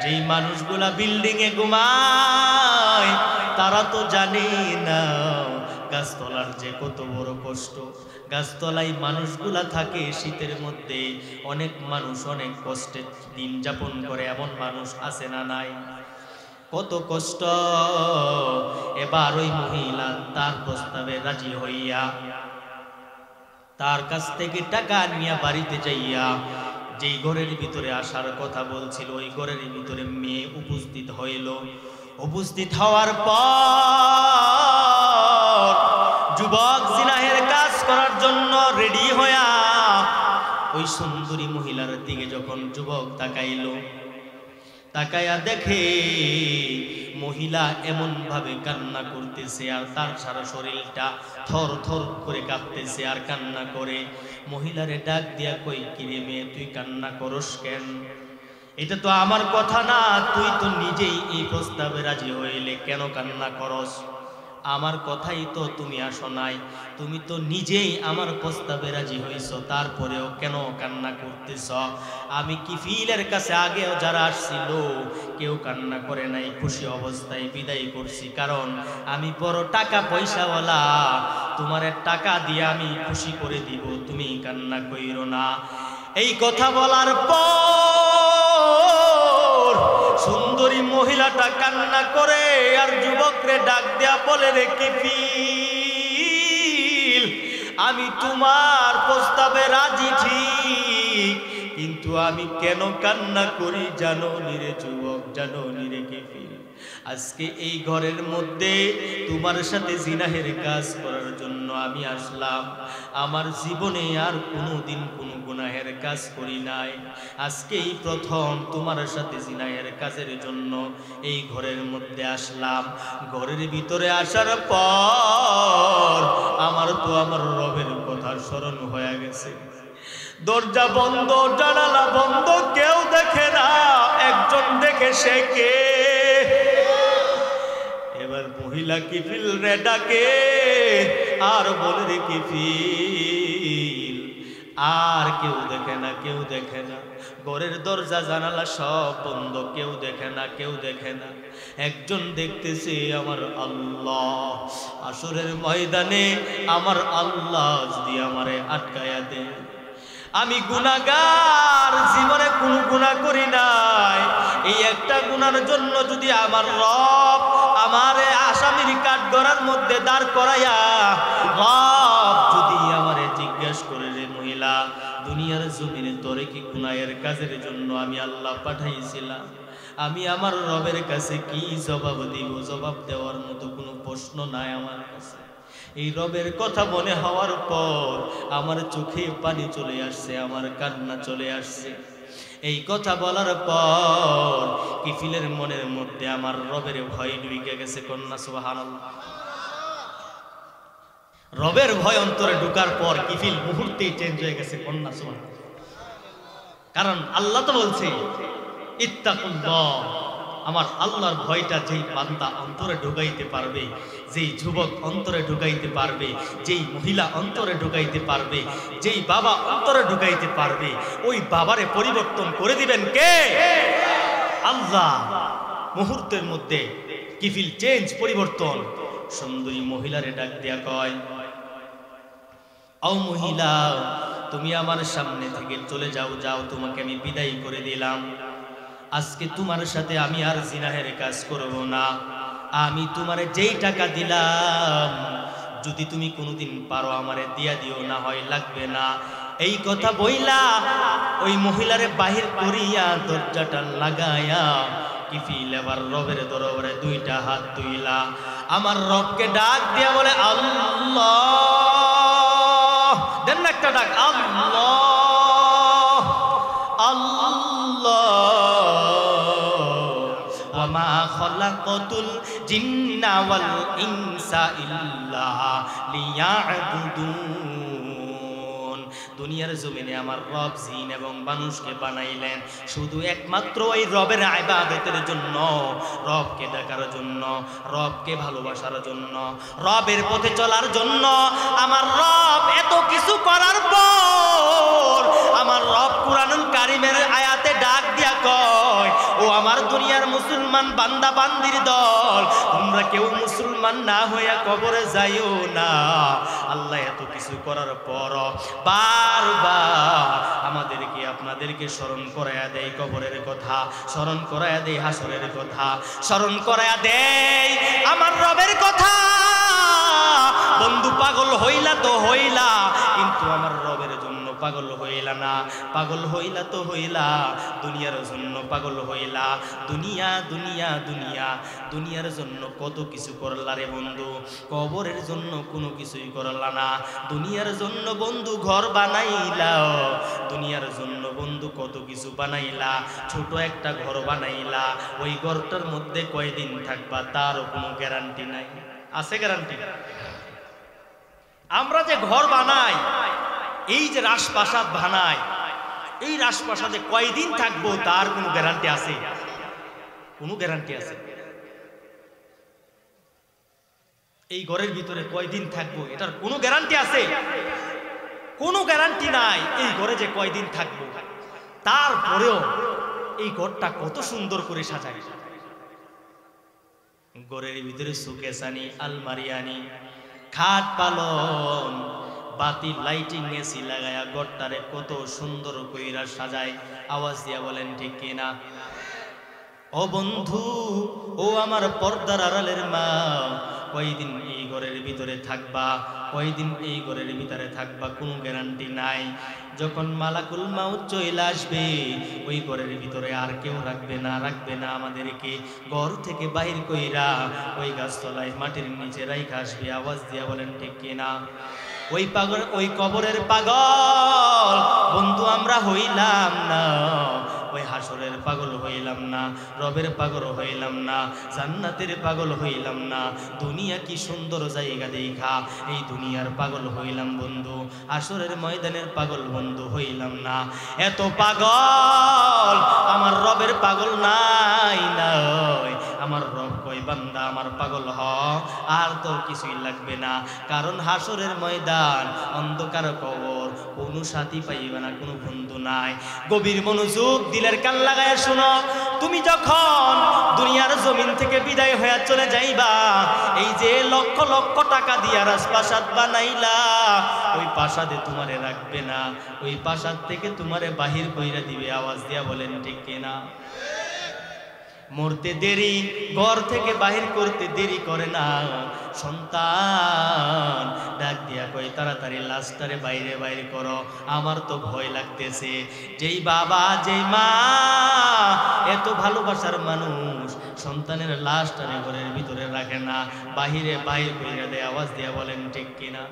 যেই মানুষগুলা বিল্ডিং এ ঘুমায় তারা তো জানে না গাছতলার যে কত বড় কষ্ট। গাছতলায় মানুষগুলা থাকে শীতের মধ্যে, অনেক মানুষ অনেক কষ্টে দিন যাপন করে, এমন মানুষ আছে না নাই? কত কষ্ট। এবার ওই মহিলা তার প্রস্তাবে রাজি হইয়া তার কাছ থেকে টাকা নিয়ে বাড়িতে যাইয়া যেই ঘরের ভিতরে আসার কথা বলছিল ওই ঘরের ভিতরে মেয়ে উপস্থিত হইল। উপস্থিত হওয়ার পর যুবক জিনাহের কাজ করার জন্য রেডি হইয়া ওই সুন্দরী মহিলার দিকে যখন যুবক তাকাইল, তাকায়া দেখে মহিলা এমন ভাবে কান্না করতেছে আর তার সারা শরীরটা থর থর করে কাঁপতেছে আর কান্না করে। মহিলারে ডাক দিয়া কই, কিরে মেয়ে তুই কান্না করস কেন? এটা তো আমার কথা না, তুই তো নিজেই এই প্রস্তাবে রাজি হইলে কেন কান্না করস? আমার কথাই তো তুমি আসো নাই, তুমি তো নিজেই আমার প্রস্তাবে রাজি হইছ, তারপরেও কেন কান্না করতেছ? আমি কিফিলের কাছে আগেও যারা আসছিল কেউ কান্না করে নাই, খুশি অবস্থায় বিদায় করছি, কারণ আমি বড় টাকা পয়সাওয়ালা, তোমার টাকা দিয়ে আমি খুশি করে দিব, তুমি কান্না কইরো না। এই কথা বলার পর সুন্দরী মহিলাটা কান্না করে আর যুবকরে ডাক দেয়া বলে, রে কিফিল, আমি তোমার প্রস্তাবে রাজি ঠিক, কিন্তু আমি কেন কান্না করি জানো নি রে যুবক, জানো নি রে কিফিল? আজকে এই ঘরের মধ্যে তোমার সাথে জিনাহের কাজ করার জন্য আমি আসলাম। আমার জীবনে আর কোনোদিন কোনো গুনাহের কাজ করি নাই, আজকেই প্রথম তোমার সাথে জিনাহের কাজের জন্য এই ঘরের মধ্যে আসলাম। ঘরের ভিতরে আসার পর আমার তো আমার রবের কথা স্মরণ হয়ে গেছে। দরজা বন্ধ, জানালা বন্ধ, কেউ দেখে না, একজন দেখে, সে কে? এবার মহিলা কিফিল রে ডাকে আর বলে, রে কিফিল, আর কেউ দেখে না, কেউ দেখে না, ঘরের দরজা জানালা সব বন্ধ, কেউ দেখে না, কেউ দেখে না, একজন দেখতেছে আমার আল্লাহ। আসরের ময়দানে আমার আল্লাহ যদি আমারে আটকায়া দে, আমি গুনাহগার, জীবনে কোনো গুনাহ করি নাই, এই একটা গুনার জন্য যদি আমার রব আমারে আসামির কাঠগড়ার মধ্যে দাঁড় করাইয়া রব যদি আমারে জিজ্ঞেস করে, রে মহিলা, দুনিয়ার জমিনে তোরে কি গুনাহের কাজের জন্য আমি আল্লাহ পাঠাইছিলাম, আমি আমার রবের কাছে কি জবাব দিব? জবাব দেওয়ার মতো কোনো প্রশ্ন নাই আমার কাছে। এই রবের কথা মনে হওয়ার পর আমার চোখে পানি চলে আসছে, আমার কান্না চলে আসছে। এই কথা বলার পর কিফিলের মনের মধ্যে আমার রবের ভয় ঢুকে গেছে। কন্যা সুবহানাল্লাহ। রবের ভয় অন্তরে ঢুকার পর কিফিল মুহূর্তেই চেঞ্জ হয়ে গেছে। কন্যা সুবহানাল্লাহ। কারণ আল্লাহ তো বলছে, ইত্তাকুল্লাহ, আমার আল্লাহর ভয়টা যেই বান্দা অন্তরে ঢুকাইতে পারবে, যেই যুবক অন্তরে ঢুকাইতে পারবে, যেই মহিলা অন্তরে ঢুকাইতে পারবে, যেই বাবা অন্তরে ঢুকাইতে পারবে, ওই বাবারে পরিবর্তন করে দিবেন কে? আল্লাহ। মুহূর্তের মধ্যে কিফিল চেঞ্জ, পরিবর্তন। সুন্দরী মহিলারে ডাক দিয়া কয়, ও মহিলা, তুমি আমার সামনে থেকে চলে যাও, যাও, তোমাকে আমি বিদায় করে দিলাম। আজকে তোমার সাথে আমি আর জিনাহের কাজ করব না। আমি তোমারে যেই টাকা দিলাম, যদি তুমি কোনোদিন পারো আমারে দিয়া দিও, না হয় লাগবে না। এই কথা বইলা ওই মহিলারে বাহির করিয়া দরজাটা লাগায়া কিফিল এবার রবের দরবারে দুইটা হাত তুইলা আমার রবকে ডাক দিয়া বলে, আল্লাহ। দেন না একটা ডাক, আল্লাহ, আল্লাহ। ওয়ামা খালাকাতুল জিন্না ওয়াল ইনসা ইল্লা লিয়াবুদুন। দুনিয়ার জমিনে আমার রব জিন এবং মানুষকে বানাইলেন শুধু একমাত্র ওই রবের ইবাদতের জন্য, রবকে ডাকার জন্য, রবকে ভালোবাসার জন্য, রবের পথে চলার জন্য। আমার রব এত কিছু করার পর আমার রব কুরআনুল কারীমের আয়াতে ডাক দিয়া কয়, ও আমার দুনিয়ার মুসলমান বান্দা বান্দির দল, তোমরা কেউ মুসলমান না হইয়া কবরে যাইও না। আল্লাহ এত কিছু করার পর বারবার আমাদেরকে আপনাদেরকে স্মরণ করায়া দেয় কবরের কথা, স্মরণ করায়া দেয় হাসরের কথা, স্মরণ করায়া দেয় আমার রবের কথা। বন্ধু পাগল হইলা তো হইলা, কিন্তু আমার রবের জন্য পাগল হইলা না, পাগল হইলা তো হইলা দুনিয়ার জন্য পাগল হইলা। দুনিয়া দুনিয়া দুনিয়া, দুনিয়ার জন্য কত কিছু করলা রে বন্ধু, কবরের জন্য কোনো কিছুই করলা না। দুনিয়ার জন্য বন্ধু ঘর বানাইলা, দুনিয়ার জন্য বন্ধু কত কিছু বানাইলা, ছোট একটা ঘর বানাইলা, ওই ঘরটার মধ্যে কয়দিন থাকবা তারও কোনো গ্যারান্টি নাই। আছে গ্যারান্টি? আমরা যে ঘর বানাই, এই যে রাজপ্রাসাদ বানাই, এই রাজপ্রাসাদে কয়দিন থাকবো তার কোনো গ্যারান্টি আছে? কোনো গ্যারান্টি আছে? এই ঘরের ভিতরে কয়দিন থাকবো এটার কোনো গ্যারান্টি আছে? কোনো গ্যারান্টি নাই এই ঘরে যে কয়দিন থাকবো। তারপরেও এই ঘরটা কত সুন্দর করে সাজায়, ঘরের ভিতরে সুকেস আনি, আলমারি আনি, খাট পালন, বাতি, লাইটিং, এসি লাগায়া ঘরটারে কত সুন্দর কইরা সাজায়। আওয়াজ দিয়া বলেন ঠিক কিনা? ও বন্ধু, ও আমার পর্দার আড়ালের মা, কয়দিন এই ঘরের ভিতরে থাকবা, কয়দিন এই ঘরের ভিতরে থাকবা কোনো গ্যারান্টি নাই। যখন মালাকুল মাউত চলে আসবে, ওই ঘরের ভিতরে আর কেউ রাখবে না, রাখবে না। আমাদেরকে ঘর থেকে বাহির কইরা ওই গাছতলায় মাটির নিচে রাইখা আসবে। আওয়াজ দিয়া বলেন ঠিক কিনা? ওই পাগল, ওই কবরের পাগল বন্ধু আমরা হইলাম না, ওই হাসরের পাগল হইলাম না, রবের পাগল হইলাম না, জান্নাতের পাগল হইলাম না। দুনিয়া কি সুন্দর জায়গা দেখা এই দুনিয়ার পাগল হইলাম বন্ধু, হাসরের ময়দানের পাগল বন্ধু হইলাম না। এত পাগল আমার রবের পাগল নাই নাই। আমার রব কই বান্দা আমার পাগল হ, আর তোর কিছুই লাগবে না। কারণ হাসরের ময়দান অন্ধকার কবর, কোনো সাথী পাইবে না, কোনো বন্ধু নাই। গভীর মনোযোগ দিলের কান লাগায় শোনো, তুমি যখন দুনিয়ার জমিন থেকে বিদায় হয়ে চলে যাইবা, এই যে লক্ষ লক্ষ টাকা দিয়া রাজপ্রাসাদ বানাইলা, ওই প্রাসাদে তোমারে রাখবে না, ওই প্রাসাদ থেকে তোমারে বাহির কইরা দিবে। আওয়াজ দিয়া বলেন ঠিক কিনা? মরতে দেরি, ঘর থেকে বাহির করতে দেরি করে না। সন্তান ডাক দিয়া কই তাড়াতাড়ি লাশটারে বাইরে বাইরে করো, আমার তো ভয় লাগতেছে। যেই বাবা যেই মা এত ভালোবাসার মানুষ সন্তানের লাশটারে ঘরের ভিতরে রাখে না, বাহিরে বাইর কইরা দেয়। আওয়াজ দিয়া বলেন ঠিক কিনা?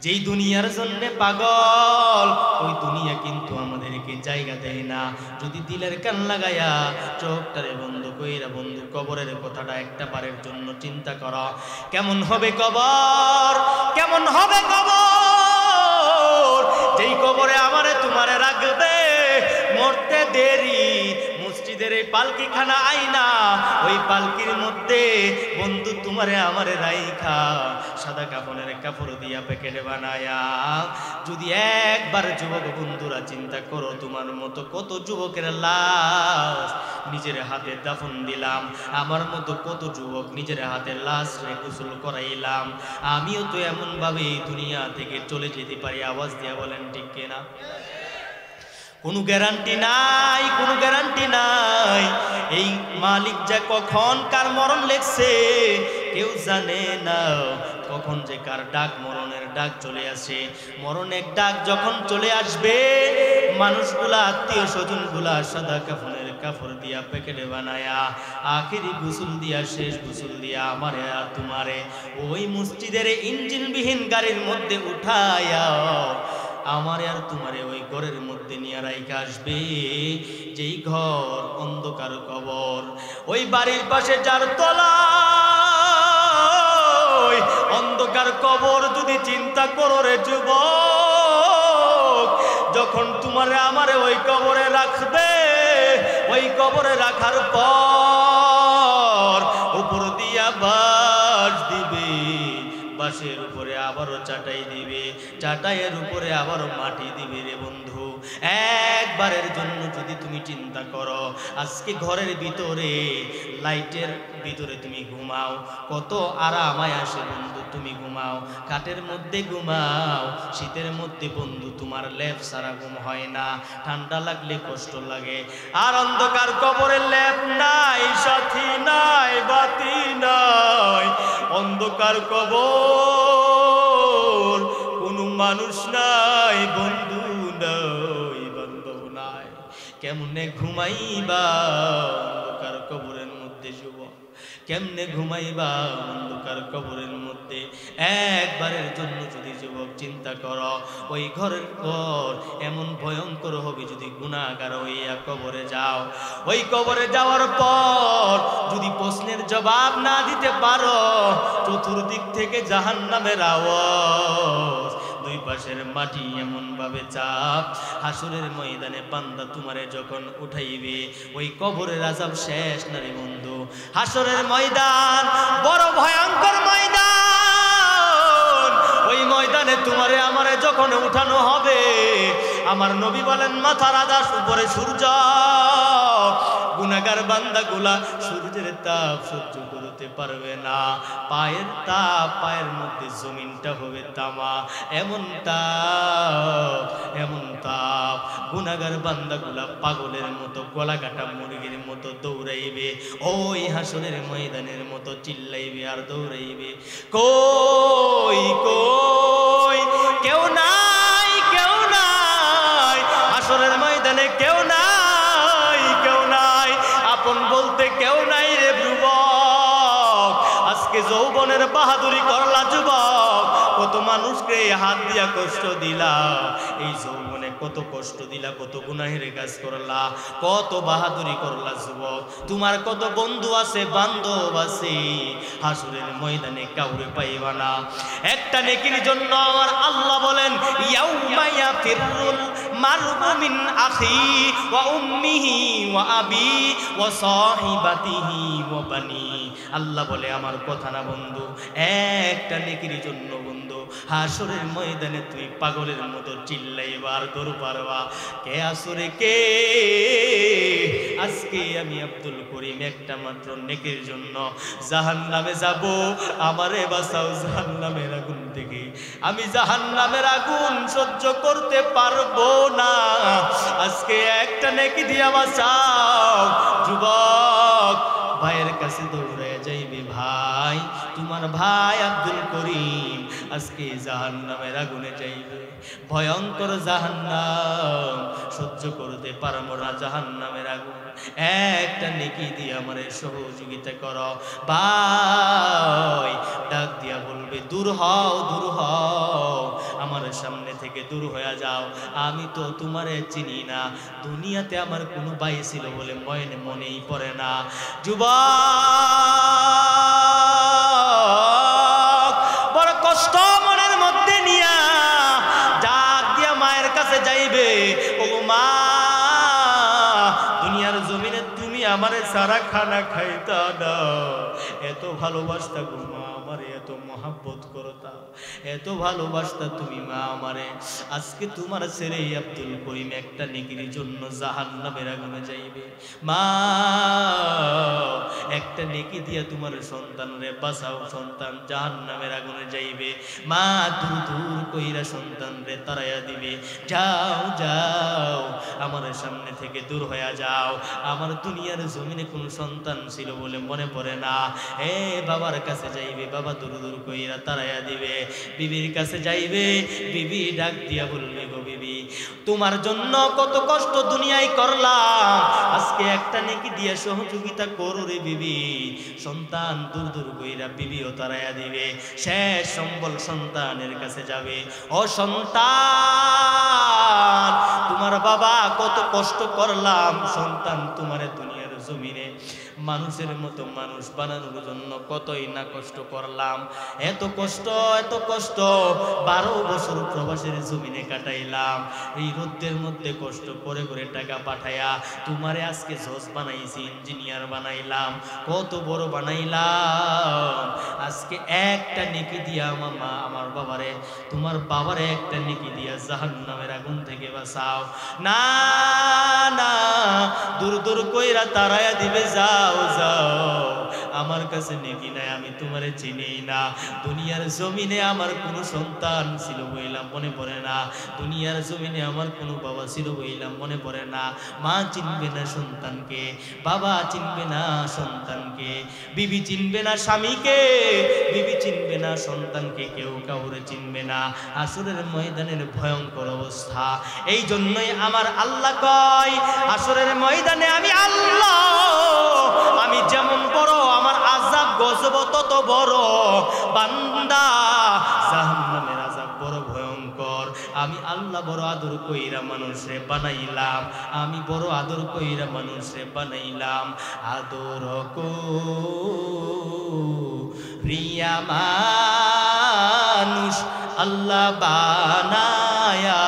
যেই দুনিয়ার জন্য পাগল, ওই দুনিয়া কিন্তু আমাদেরকে জায়গা দেয় না। যদি দিলের কান লাগায়া চোখটারে বন্ধ কইরা বন্ধু কবরের কথাটা একটা বারের জন্য চিন্তা করো, কেমন হবে কবর, কেমন হবে কবর। যেই কবরে আমারে তোমারে রাখবে, মরতে দেরি, মসজিদের এই পালকিখানা আইনা, ওই পালকির মধ্যে বন্ধু তোমারে আমারে রাইখা সাদা কাপড়ের কাপড় দিয়া প্যাকেটে বানায়া। যদি একবার যুবক বন্ধুরা চিন্তা করো, তোমার মতো কত যুবকের লাশ নিজের হাতে দাফন দিলাম, আমার মতো কত যুবক নিজের হাতে লাশ রে গোসল করাইলাম। আমিও তো এমন ভাবে এই দুনিয়া থেকে চলে যেতে পারি। আওয়াজ দিয়া বলেন ঠিক কিনা? কোনো গ্যারান্টি নাই, কোনো গ্যারান্টি নাই। এই মালিক যে কখন কার মরণ লেখছে কেউ জানে না, কখন যে কার ডাক, মরণের ডাক চলে আসে। মরণের ডাক যখন চলে আসবে, মানুষগুলা, আত্মীয় স্বজন গুলা সাদা কাফনের কাপড় দিয়া প্যাকেটে বানায়া আখেরি গোসল দিয়া, শেষ গোসল দিয়া আমারে আর তোমারে ওই মসজিদের ইঞ্জিনবিহীন গাড়ির মধ্যে উঠায়া আমারে আর তোমারে ওই ঘরের মধ্যে নিয়ে রাইখা আসবে। যেই ঘর অন্ধকার কবর, ওই বাড়ির পাশে যার তলা অন্ধকার কবর। যদি চিন্তা করো রে যুবক, যখন তোমারে আমারে ওই কবরে রাখবে, ওই কবরে রাখার পর উপর দিয়া বাঁশ দিবে, বাঁশের উপরে আবারও চাটাই দিবে, চাটাইয়ের উপরে আবারও মাটি দিবে রে বন্ধু। একবারের জন্য যদি তুমি চিন্তা করো, আজকে ঘরের ভিতরে লাইটের ভিতরে তুমি ঘুমাও, কত আরামায় আসে বন্ধু। তুমি ঘুমাও, কাঠের মধ্যে ঘুমাও, শীতের মধ্যে বন্ধু তোমার লেপ সারা ঘুম হয় না, ঠান্ডা লাগলে কষ্ট লাগে। আর অন্ধকার কবরের লেপ নাই, সাথী নাই, বাতি নাই, অন্ধকার কবর, কোনো মানুষ নাই বন্ধু। কেমনে ঘুমাইবা অন্ধকার কবরের মধ্যে যুবক, কেমনে ঘুমাইবা অন্ধকার কবরের মধ্যে। একবারের জন্য যদি যুবক চিন্তা করো, ওই ঘরের ঘর এমন ভয়ঙ্কর হবে যদি গুনাহগার হইয়া কবরে যাও। ওই কবরে যাওয়ার পর যদি প্রশ্নের জবাব না দিতে পারো, চতুর্দিক থেকে জাহান্নামের আওয়াজ, দুই পাশের মাটি এমন ভাবে চাপ, হাসরের ময়দানে বান্দা তোমারে যখন উঠাইবে, ওই কবরের আযাব শেষ না রে বন্ধু। হাসরের ময়দান বড় ভয়ঙ্কর ময়দান। ওই ময়দানে তোমারে আমারে যখন উঠানো হবে, আমার নবী বলেন মাথার আকাশ উপরে সূর্য, গুনাহগার বান্দাগুলা সূর্যের তাপ সহ্য করতে পারবে না। পায়ের তাপ, পায়ের মধ্যে জমিনটা হবে তামা, এমন তাপ, এমন তাপ। গুনাহগার বান্দাগুলা পাগলের মতো, গলা কাটা মুরগির মতো দৌড়াইবে, ওই হাসরের ময়দানের মতো চিল্লাইবে আর দৌড়াইবে। কই কই কেউ নাই, কেউ নাই, হাসরের ময়দানে কেউ নাই, কেউ নাই, আপন বলতে কেউ নাই রে যুবক। আজকে যৌবনের বাহাদুরি করলা যুবক, কত মানুষকে হাত দিয়া কষ্ট দিলা, এই যৌবনে কত কষ্ট দিলা, কত গুনাহের কাজ করলা, কত বাহাদুরি করলা যুবক। তোমার কত বন্ধু আছে, বান্ধব আছে, হাসরের ময়দানে কাউরে পাইবা না। একটা নেকির জন্য আমার আল্লাহ বলেন ইয়াউমা ইয়াফিরুল মারউ মিন আখি ওয়া উম্মিহি ওয়া আবি ওয়া সাহিবাতিহি ওয়া বানি। আল্লাহ বলে আমার কথা না বন্ধু, একটা নেকির জন্য বন্ধু হাসরের ময়দানে তুই পাগলের মতো চিল্লাইবা আর দৌড় পারবা। কে আসরে কে? আজকে আমি আব্দুল করিম একটা মাত্র নেকির জন্য জাহান্নামে যাব। আমারে বাঁচাও জাহান্নামের আগুন থেকে, আমি জাহান্নামের আগুন সহ্য করতে পারবো না। আজকে একটা নেকি দিয়া বাঁচাও। যুবক ভাইয়ের কাছে দৌড়ে যাইবে, ভাই তোমার ভাই আব্দুল করিম আজকে জাহান্নামের আগুনে যাইবে, ভয়ঙ্কর জাহান্নাম, সহ্য করতে পারবো না জাহান্নামের আগুন। একটা নেকি দিয়ে আমারে সহযোগিতা করো ভাই। ডাক দিয়া বলবে দূর হও, দূর হও, আমার সামনে থেকে দূর হয়ে যাও, আমি তো তোমারে চিনি না, দুনিয়াতে আমার কোনো ভাই ছিল বলে মনেই পড়ে না। যুবক বড় কষ্ট মনের মধ্যে নিয়া ডাক দিয়া মায়ের কাছে যাইবে, ও মা দুনিয়ার জমিনে তুমি আমারে সারা খানা খাইতা না, এত ভালোবাসতা গো মা আমারে, এত মহাব্বত করতা, এত ভালোবাসতা তুমি মা আমারে। আজকে তোমার ছেলে আব্দুল করিম একটা নেকির জন্য জাহান্নামের আগুনে যাইবে। মা একটা নেকি দিয়া তোমার সন্তানরে বাঁচাও, সন্তান জাহান্নামের আগুনে যাইবে। মা দূর দূর কইরা সন্তানরে তাড়াইয়া দিবে, যাও যাও আমার সামনে থেকে দূর হয়ে যাও, আমার দুনিয়ার জমিনে কোন সন্তান ছিল বলে মনে পড়ে না। এ বাবার কাছে যাইবে, বাবা দূর দূর কইরা তাড়াইয়া দিবে। বিবির কাছে যাইবে, বিবি ডাক দিয়া বলবে গো বিবি তোমার জন্য কত কষ্ট দুনিয়ায় করলাম, আজকে একটা নেকি দিয়া সহযোগিতা করো রে বিবি। সন্তান দূর দূর কইরা বিবিও তাড়াইয়া দিবে। শেষ সম্বল সন্তানের কাছে যাবে, ও সন্তান তোমার বাবা কত কষ্ট করলাম, সন্তান তোমার দুনিয়ার জমিনে মানুষের মতো মানুষ বানানোর জন্য কতই না কষ্ট করলাম, এত কষ্ট, এত কষ্ট, 12 বছর প্রবাসের জমিনে কাটাইলাম, এই রোদের মধ্যে কষ্ট করে করে টাকা পাঠাইয়া তোমারে আজকে জজ বানাইছি, ইঞ্জিনিয়ার বানাইলাম, কত বড় বানাইলাম। আজকে একটা নেকি দিয়া আমার মা আমার বাবারে, তোমার বাবারে একটা নেকি দিয়া জাহান্নামের আগুন থেকে বাঁচাও। না না দূর দূর কইরা তাড়াইয়া দিবে, যাও যাও আমার কাছে নেকি নাই, আমি তোমারে চিনি না, দুনিয়ার জমিনে আমার কোনো সন্তান ছিল বইলাম মনে পড়ে না, দুনিয়ার জমিনে আমার কোনো বাবা ছিল বইলাম মনে পড়ে না। মা চিনবে না সন্তানকে, বাবা চিনবে না সন্তানকে, বিবি চিনবে না স্বামীকে, বিবি চিনবে না না, সন্তানকে কেউ কাউরে চিনবে না। হাসরের ময়দানের ভয়ঙ্কর অবস্থা। এই জন্যই আমার আল্লাহ কয়, হাসরের ময়দানে আমি আল্লাহ, আমি যেমন বড়, আমার আযাব গজব তত বড়। বান্দা, জাহান্নামের আযাব বড় ভয়ঙ্কর। আমি আল্লাহ বড় আদর কইরা মানুষে বানাইলাম, আমি বড় আদর কইরা মানুষে বানাইলাম। আদর করিয়া মানুষ আল্লাহ বানায়া,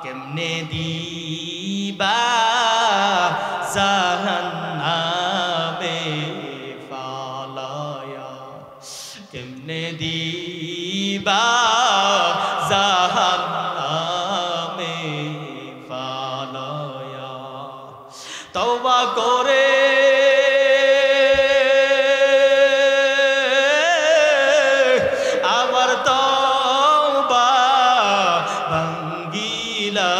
কেমনে দিবা জাহান্নামে ফালায়া, কেমনে দিবা জাহান্নামে ফালায়া। তওবা করে আবার তওবা ভাঙ্গিলাম,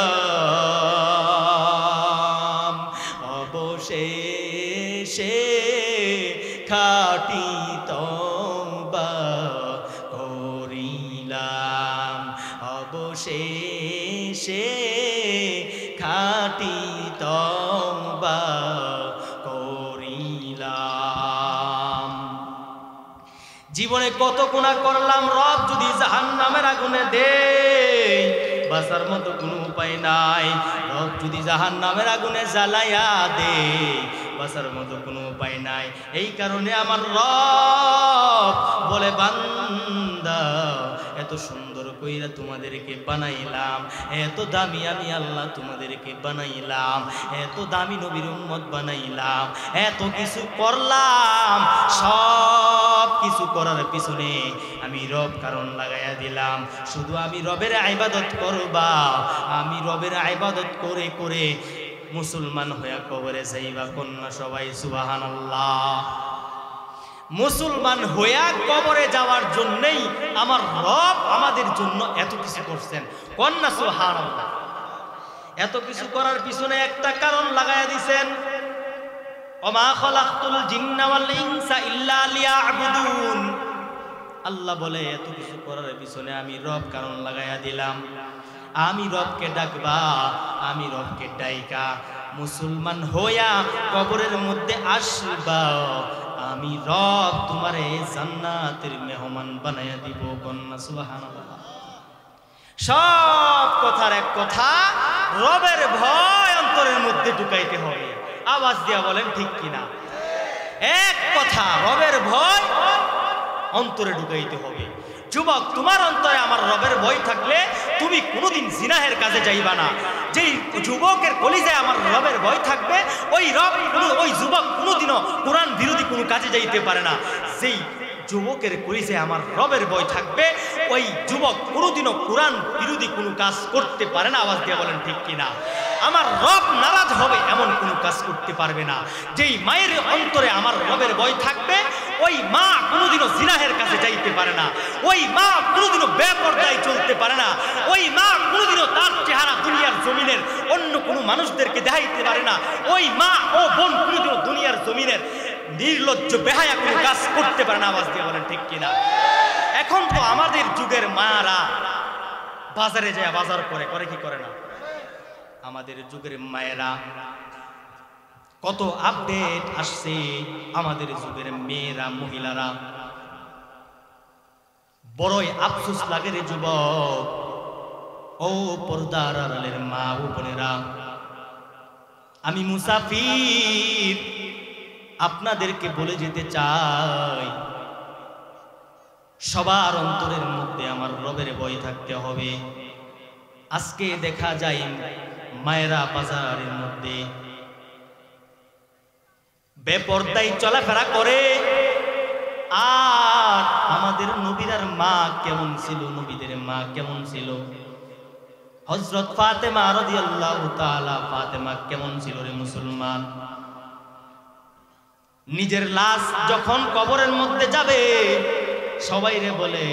অবশেষে খাঁটি তওবা করিলাম, অবশেষে খাঁটি তওবা করিলাম। জীবনে কত গুনাহ করলাম, রব যদি জাহান্নামের আগুনে দেয় বাঁচার মতো কোনো উপায় নাই। রব যদি জাহান্নামের আগুনে জ্বালাইয়া দেয় বাঁচার মতো কোনো উপায় নাই। এই কারণে আমার রব বলে, বান্দা এত সুন্দর কইরা তোমাদেরকে বানাইলাম, এত দামি আমি আল্লাহ তোমাদেরকে বানাইলাম, এত দামি নবীর উম্মত বানাইলাম, এত কিছু করলাম, সব কিছু করার পিছনে আমি রব কারণ লাগাইয়া দিলাম। শুধু আমি রবের ইবাদত করবা, আমি রবের ইবাদত করে করে মুসলমান হইয়া কবরে যাইবা। কন্যা সবাই সুবহানাল্লাহ। মুসলমান হইয়া কবরে যাওয়ার জন্যই আমার রব আমাদের জন্য এত কিছু করছেন। কন্যা সুবহানাল্লাহ। এত কিছু করার পিছনে একটা কারণ লাগাইয়া দিছেন, ওমা খালাকতুল জিন্না ওয়াল ইনসা ইল্লা লিয়াবুদুন। আল্লাহ বলে এত কিছু করার পিছনে আমি রব কারণ লাগাইয়া দিলাম। আমি রবকে ডাকবা, আমি রবকে ডাইকা মুসলমান হইয়া কবরের মধ্যে আসবা, আমি রব তোমারে জান্নাতের মেহমান বানাইয়া দিব। কন্যা সুবহানাল্লাহ। সব কথার এক কথা, রবের ভয় অন্তরের মধ্যে ঢুকাইতে হবে। আওয়াজ দিয়া বলেন ঠিক কিনা? এক কথা, রবের ভয় অন্তরে ঢুকাইতে হবে। যুবক, তোমার অন্তরে আমার রবের ভয় থাকলে তুমি কোনোদিন জিনাহের কাজে যাইবা না। যেই যুবকের কলিজায় আমার রবের ভয় থাকবে, ওই যুবক কোনোদিনও কোরআন বিরোধী কোনো কাজে যাইতে পারে না। যেই যুবকের কলিজায় আমার রবের ভয় থাকবে, ওই যুবক কোনোদিনও কোরআন বিরোধী কোনো কাজ করতে পারে না। আওয়াজ দিয়ে বলেন ঠিক কিনা? আমার রব নারাজ হবে এমন কোনো কাজ করতে পারবে না। যেই মায়ের অন্তরে আমার রবের ভয় থাকবে, ওই মা কোনোদিনও জিনাহের কাছে যাইতে পারে না, ওই মা কোনোদিনও বেপরদায় চলতে পারে না, ওই মা কোনোদিনও তার চেহারা দুনিয়ার জমিনের অন্য কোনো মানুষদেরকে দেখাইতে পারে না, ওই মা ও বোন কোনোদিনও দুনিয়ার জমিনের নির্লজ্জ বেহায়া কোনো কাজ করতে পারে না। আওয়াজ দিয়ে বলেন ঠিক কিনা? এখন তো আমাদের যুগের মারা বাজারে যায় বাজার করে কি করে না? আমাদের যুগের মায়েরা কত আপডেট আসছে, আমাদের যুগের মেয়েরা মহিলারা বড়ই আফসোস লাগে রে যুবক ও পর্দার আড়ালের মা ও বোনেরা। আমি মুসাফির, আপনাদেরকে বলে যেতে চাই, সবার অন্তরের মধ্যে আমার রবের ভয় থাকতে হবে। আজকে দেখা যায় মায়েরা বাজারের মধ্যে বেপরদায় চলাফেরা করে। আর আমাদের নবীর মা কেমন ছিল, নবীদের মা কেমন ছিল? হযরত ফাতেমা রাদিয়াল্লাহু তাআলা, ফাতেমা কেমন ছিল রে মুসলমান? নিজের লাশ যখন কবরের মধ্যে যাবে, সবাই রে বলে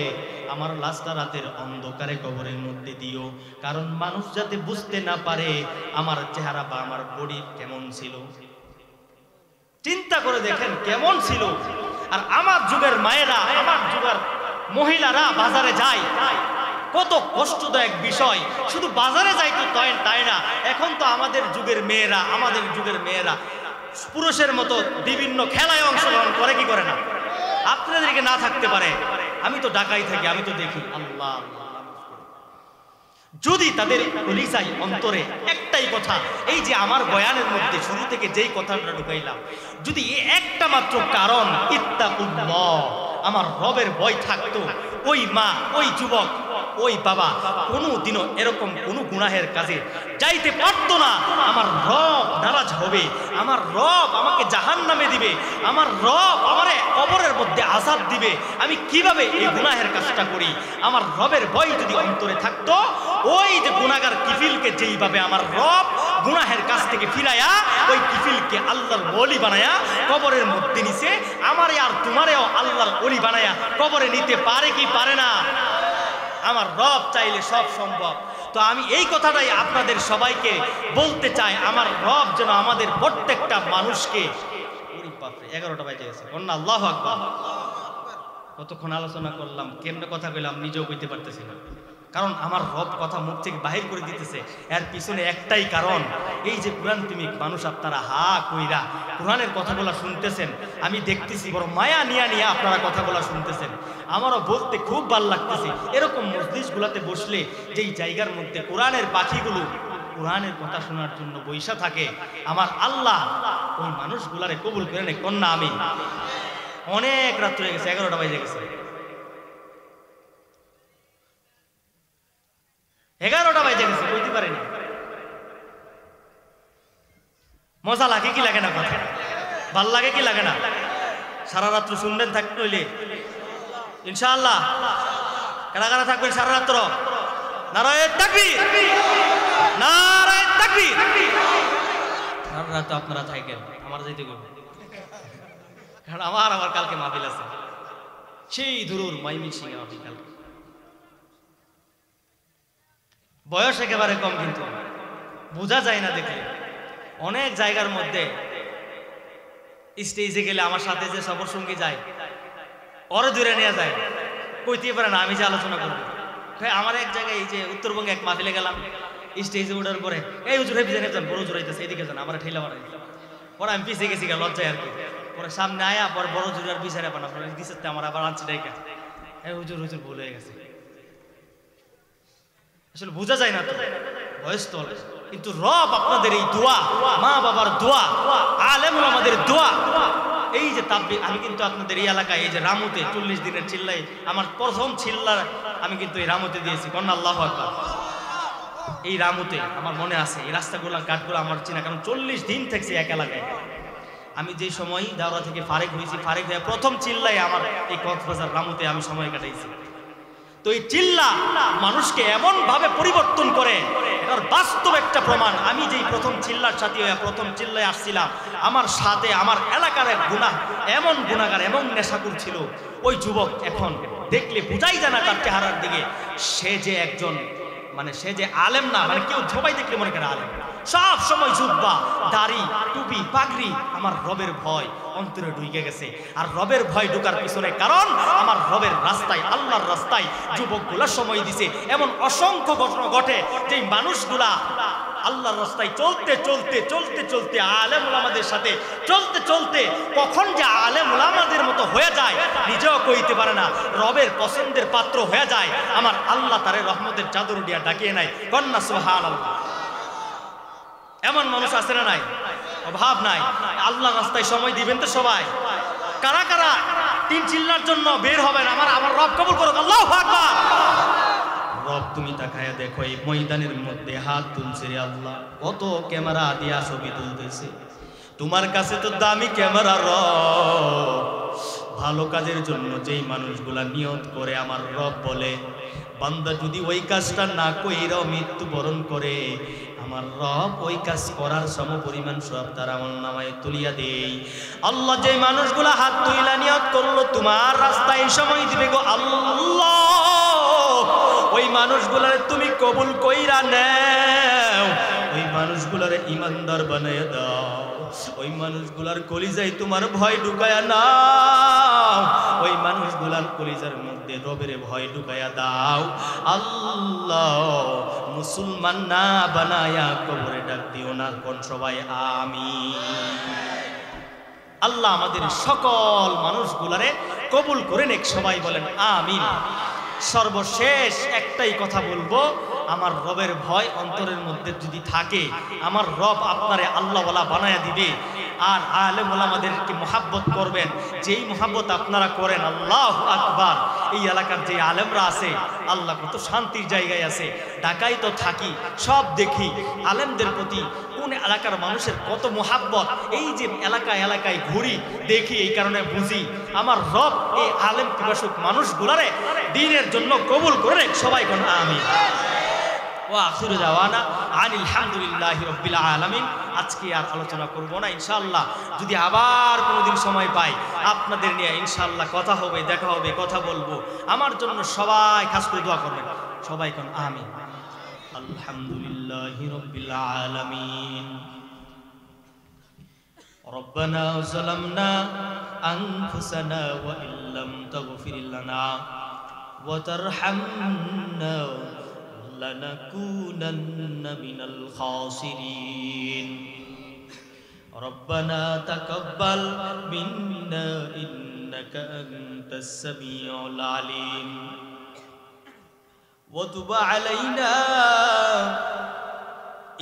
আমার লাশটা রাতের অন্ধকারে কবরের মধ্যে দিও, কারণ মানুষ যাতে বুঝতে না পারে আমার চেহারা বা আমার বডি কেমন ছিল। চিন্তা করে দেখেন কেমন ছিল। আর আমার যুগের মায়েরা, আমার যুগের মহিলারা বাজারে যায়, কত কষ্টদায়ক বিষয়। শুধু বাজারে যাই তো তাই না, এখন তো আমাদের যুগের মেয়েরা পুরুষের মতো বিভিন্ন খেলায় অংশগ্রহণ করে কি করে না? আপনাদেরকে না থাকতে পারে, আমি তো ঢাকায় থাকি, আমি তো দেখি। আল্লাহ, যদি তাদের কলিজায় অন্তরে একটাই কথা, এই যে আমার বয়ানের মধ্যে শুরু থেকে যেই কথাটা ঢুকাইলাম, যদি একটা মাত্র কারণ ইত্তাকুল্লাহ, আমার রবের ভয় থাকতো, ওই মা, ওই যুবক, ওই বাবা কোনোদিনও এরকম কোনো গুনাহের কাজে যাইতে পারতো না। আমার রব নারাজ হবে, আমার রব আমাকে জাহান্নামে দিবে, আমার রব আমারে কবরের মধ্যে আযাব দিবে, আমি কিভাবে এই গুনাহের কাজটা করি? আমার রবের ভয় যদি অন্তরে থাকতো, ওই যে গুনাহগার কিফিলকে যেইভাবে আমার রব গুনাহের কাছ থেকে ফিরায়া ওই কিফিলকে আল্লাহর ওলি বানায়া কবরের মধ্যে নিছে, আমারে আর তোমারেও আল্লাহর ওলি বানায়া কবরে নিতে পারে কি পারে না? আমার রব চাইলে সব সম্ভব। তো আমি এই কথাটাই আপনাদের সবাইকে বলতে চাই, আমার রব যেন আমাদের প্রত্যেকটা মানুষকে, 11টা বাজে গেছে, আল্লাহু আকবার। কতক্ষণ আলোচনা করলাম, কেমনে কথা কইলাম নিজেও কইতে পারতেছি না, কারণ আমার রব কথা মুখ থেকে বাহির করে দিতেছে। এর পিছনে একটাই কারণ, এই যে কোরআন প্রেমিক মানুষ আপনারা হা কইরা কোরআনের কথাগুলো শুনতেছেন, আমি দেখতেছি বড় মায়া নিয়া আপনারা কথাগুলো শুনতেছেন, আমারও বলতে খুব ভালো লাগতেছে। এরকম মজলিসগুলোতে বসলে, যেই জায়গার মধ্যে কোরআনের পাখিগুলো কোরআনের কথা শোনার জন্য বৈশা থাকে, আমার আল্লাহ ওই মানুষগুলারে কবুল করে নেয়। কন্যা আমি অনেক রাত হয়ে গেছে, 11টা বাজে গেছে, 11টা বাজে গেছে, বলতে পারেনি। মজা লাগে কি লাগে না? কথা ভাল লাগে কি লাগে না? সারা রাত্র শুনবেন থাকতে হইলে ইনশাআল্লাহ। কারা কারা থাকবেন সারা রাত্র? নারায়ে তাকবীর, নারায়ে তাকবীর। সারা রাত আপনারা থাকেন, আমার যাইতে করবে, কারণ আমার কালকে মাহফিল আছে, সেই ধরুর ময়মনসিংহে মাহফিল কালকে। বয়স একেবারে কম, কিন্তু বোঝা যায় না দেখলে। অনেক জায়গার মধ্যে স্টেজে গেলে আমার সাথে যে সফর সঙ্গী যায়, ওরে দূরে নিয়ে যায়, কইতে পারে না আমি যে আলোচনা করবো। আমার এক জায়গায়, এই যে উত্তরবঙ্গে এক মাহফিলে গেলাম, স্টেজে ওঠার পরে এই হুজুর পিছনে যান, বড় হুজুর আইতেছে, এদিকে যান, আমার ঠেলা মারে। পরে আমি পিছিয়ে গেছি, লজ্জায় আর কি। পরে সামনে আয়া পরে বড় হুজুর আর বিচারে পানা দিচ্ছে, আমার আবার আনছি ডাইকা, এই হুজুর ভুল হয়ে গেছে। আসলে বোঝা যায় না তো, বয়স তো, কিন্তু রব আপনাদের এই দোয়া, মা বাবার দোয়া, আলেম ওলামাদের দোয়া, এই যে তাবলিগ, আমি কিন্তু আপনাদের এই এলাকায় এই যে রামুতে 40 দিনের চিল্লাই, আমার প্রথম চিল্লা আমি কিন্তু এই রামুতে দিয়েছি। কন্যা আল্লাহু আকবার। এই রামুতে আমার মনে আছে, এই রাস্তাগুলো ঘাটগুলো আমার চিনা, কারণ 40 দিন থাকছি এক এলাকায়। আমি যে সময় দাওরা থেকে ফারেক হয়েছি, ফারেক হয়ে প্রথম চিল্লাই আমার এই কক্সবাজার রামুতে আমি সময় কাটাইছি। তো এই চিল্লা মানুষকে এমন ভাবে পরিবর্তন করে, এটার বাস্তব একটা প্রমাণ। আমি যেই প্রথম চিল্লার সাথে প্রথম চিল্লায় আসছিলাম, আমার সাথে আমার এলাকার এক গুনাহ, এমন গুনাহগার, এমন নেশাকুর ছিল ওই যুবক। এখন দেখলে বুঝাই যায় না তার চেহারার দিকে, সে যে একজন, মানে সে যে আলেম না, মানে কেউ সবাই দেখলে মনে করে আলেম, সব সময় জুব্বা, দাড়ি, টুপি, পাগড়ি। আমার রবের ভয় অন্তরে ঢুকে গেছে। আর রবের ভয় ঢুকার পিছনে কারণ, আমার রবের রাস্তায়, আল্লাহর রাস্তায় যুবকগুলা সময় দিছে। এমন অসংখ্য ঘটনা ঘটে, যে মানুষগুলা আল্লাহর রাস্তায় চলতে চলতে চলতে চলতে আলেম ওলামাদের সাথে চলতে চলতে কখন যে আলেম ওলামাদের মতো হয়ে যায় নিজেও কইতে পারে না, রবের পছন্দের পাত্র হয়ে যায়। আমার আল্লাহ তারে রহমতের চাদর দিয়া ডাকিয়ে নাই। কন্যা সুবহানাল্লাহ। এমন মানুষ আছে না নাই? অভাব নাই। আল্লাহর রাস্তায় সময় দিবেন তো সবাই। কারা কারা 3 চিল্লার জন্য বের হবেন? আমার রব কবুল করুক। আল্লাহু আকবার। রব তুমি তাকায়া দেখো, এই ময়দানের মধ্যে হাত তুলছে রে আল্লাহ, কত ক্যামেরা দিয়া ছবি তুলতেছে। তোমার কাছে তো দামি ক্যামেরা রব। ভালো কাজের জন্য যেই মানুষগুলা নিয়ত করে, আমার রব বলে বান্দা যদি ওই কাজটা না কইরাও মৃত্যুবরণ করে, আমার রব ওই কাজ করার সম পরিমাণ সব তার আমলনামায় তুলিয়া দেই। আল্লাহ যেই মানুষগুলা হাত তুইলা নিয়ত করলো তোমার রাস্তায় সময় দিবে গো আল্লাহ, ওই মানুষগুলারে তুমি কবুল কইরা নেও, ওই মানুষগুলারে ইমানদার বানাইয়া দাও, ওই মানুষগুলার কলিজায় তোমার ভয় ঢুকায়া নাও, ওই মানুষগুলার কলিজার মধ্যে রবের ভয় ঢুকায়া দাও। আল্লাহ মুসলমান না বানায়া কবরে ডাক দিও না, কোন সবাই আমিন। আল্লাহ আমাদের সকল মানুষগুলারে কবুল করে নেক, সবাই বলেন আমিন। সর্বশেষ একটাই কথা বলবো, আমার রবের ভয় অন্তরের মধ্যে যদি থাকে, আমার রব আপনারে আল্লাহওয়ালা বানায়া দিবে। আর আলেম ওলামাদেরকে মোহাব্বত করবেন, যেই মোহাব্বত আপনারা করেন, আল্লাহু আকবার। এই এলাকার যে আলেমরা আছে, আল্লাহ কত শান্তির জায়গায় আছে। ঢাকায় তো থাকি, সব দেখি আলেমদের প্রতি কোন এলাকার মানুষের কত মোহাব্বত। এই যে এলাকায় এলাকায় ঘুরি দেখি, এই কারণে বুঝি আমার রব এই আলেম পিপাসুক মানুষগুলারে দ্বীনের জন্য কবুল করে সবাই কোন আমিন। ওয়া আখিরু দাওয়ানা আনিল হামদুলিল্লাহি রাব্বিল আলামিন। আজকে আর আলোচনা করব না, ইনশাআল্লাহ যদি আবার কোনোদিন সময় পাই আপনাদের নিয়ে ইনশাআল্লাহ কথা হবে, দেখা হবে, কথা বলবো। আমার জন্য সবাই খাস করে দোয়া করবেন, সবাই কোন আমিন। আলহামদুলিল্লাহি রাব্বিল আলামিন। রব্বানা যালামনা আনফুসানা ওয়া ইল্লাম তাগফির লানা ওয়া তারহামনা لنكونن من الخاسرين ربنا تقبل منا إنك أنت السميع العليم وتب علينا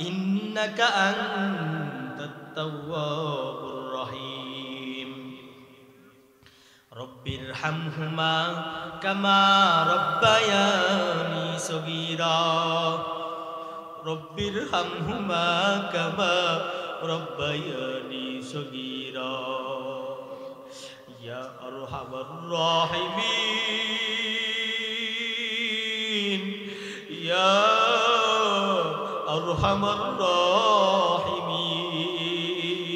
إنك أنت التواب الرحيم رب ارحمهما كما ربياني صغيرا رب ارحمهما كما ربياني صغيرا يا أرحم الراحمين يا أرحم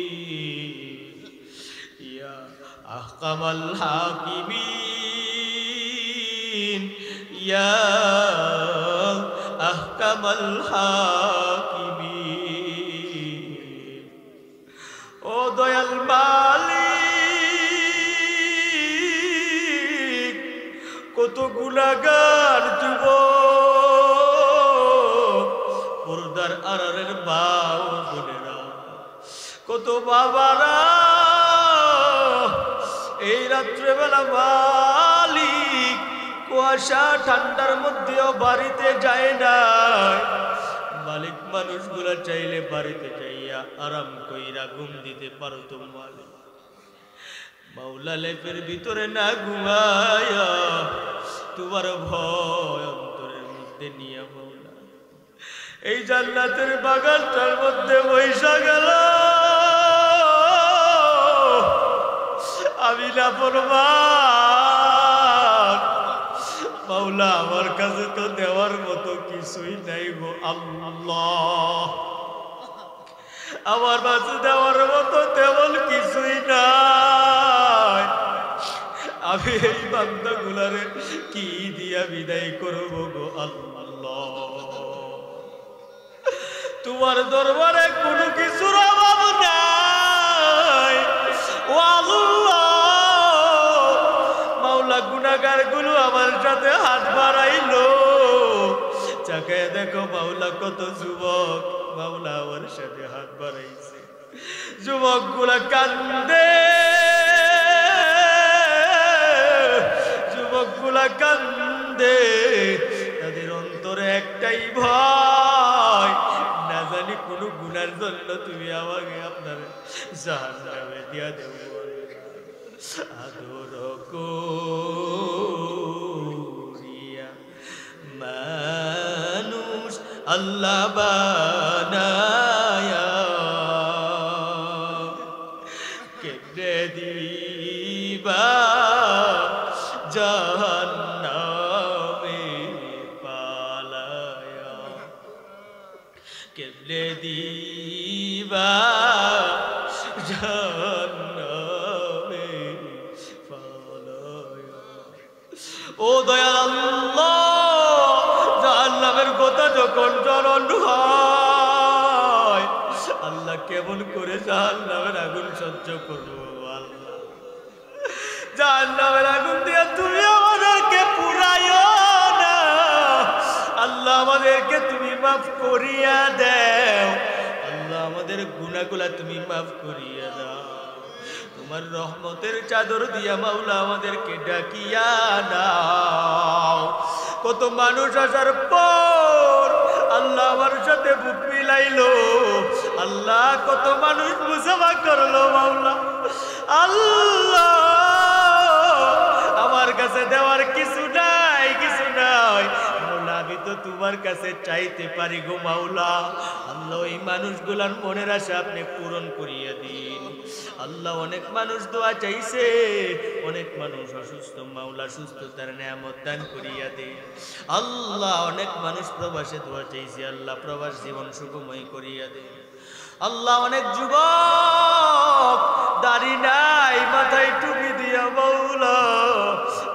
الراحمين يا أحكم الحاكمين يا أحكم الحاكمين ও দয়াল মালিক, কত গুনাহগার যুবক, পর্দার আড়ালের মা ও বোনেরা, কত বাবারা এই রাত্রেবেলা মালিক কুয়াশা ঠান্ডার মধ্যেও বাড়িতে যায় না। মালিক মানুষগুলা চাইলে বাড়িতে যাইয়া আরাম কইরা ঘুম দিতে পারতো মালিক। মাওলা লেপের ভিতরে না ঘুমায়া তোমার ভয় অন্তরের মধ্যে নিয়ে মাওলা এই জান্নাতের বাগানটার মধ্যে বৈশা গেল। আমি না পরমান মাওলা, আমার কাছে তো দেওয়ার মতো কিছুই নাই গো আল্লাহ, আমার কাছে দেওয়ার মতো তেমন কিছুই নাই। আমি এই বান্দাগুলারে কি দিয়া বিদায় করব গো আল্লাহ? তোমার দরবারে কোনো কিছুর অভাব নাই ও আল্লাহ। মাওলা গুনাহগার গুলো আমার সাথে হাত বাড়াইলো, চাকায় দেখো মাওলা কত যুবক মাওলা আমার সাথে হাত বাড়াইছে। যুবক গুলা কান্দে, যুবক গুলা কান্দে, তাদের অন্তরে একটাই ভয়, না জানি কোন গুনার জন্য তুমি আমাকে আপনার জাহান্নামে দিয়া দেব। আদর করিয়া মানুষ আল্লাহ বানায়া কেটে দিবা জাহান্নামে পালায়া, কেটে দিবা জাহান্নামে পালায়া। ও দয়াল আল্লাহ, যখন জ্বলন হয় আল্লাহ কেমন করে জাহান্নামের আগুন সহ্য করবো আল্লাহ, জাহান্নামের আগুন দিয়ে তুমি আমাদেরকে পুরাইও না আল্লাহ, আমাদেরকে তুমি মাফ করিয়া দাও আল্লাহ, আমাদের গুনাহগুলা তুমি মাফ করিয়া দাও, তোমার রহমতের চাদর দিয়া মাওলা আমাদেরকে ডাকিয়া দাও। কত মানুষ আসার পর আল্লাহ আমার সাথে বুক মিলাইলো আল্লাহ, কত মানুষ মুসাফা করলো মাওলা, আল্লাহ আমার কাছে দেওয়ার কিছু নাই, কিছু নাই মাওলা, আমি তো তোমার কাছে চাইতে পারি গো মাওলা, আল্লাহ ওই মানুষগুলার মনের আশা আপনি পূরণ করিয়া দিন আল্লাহ। অনেক মানুষ দোয়া চাইছে, অনেক মানুষ অসুস্থ মাওলা, সুস্থতার নিয়ামত দান করিয়া দিন আল্লাহ। অনেক মানুষ প্রবাসে দোয়া চাইছে আল্লাহ, প্রবাস জীবন সুখময় করিয়া দিন আল্লাহ। অনেক যুবক দাড়ি নাই, মাথায় টুপি দিয়া মাওলা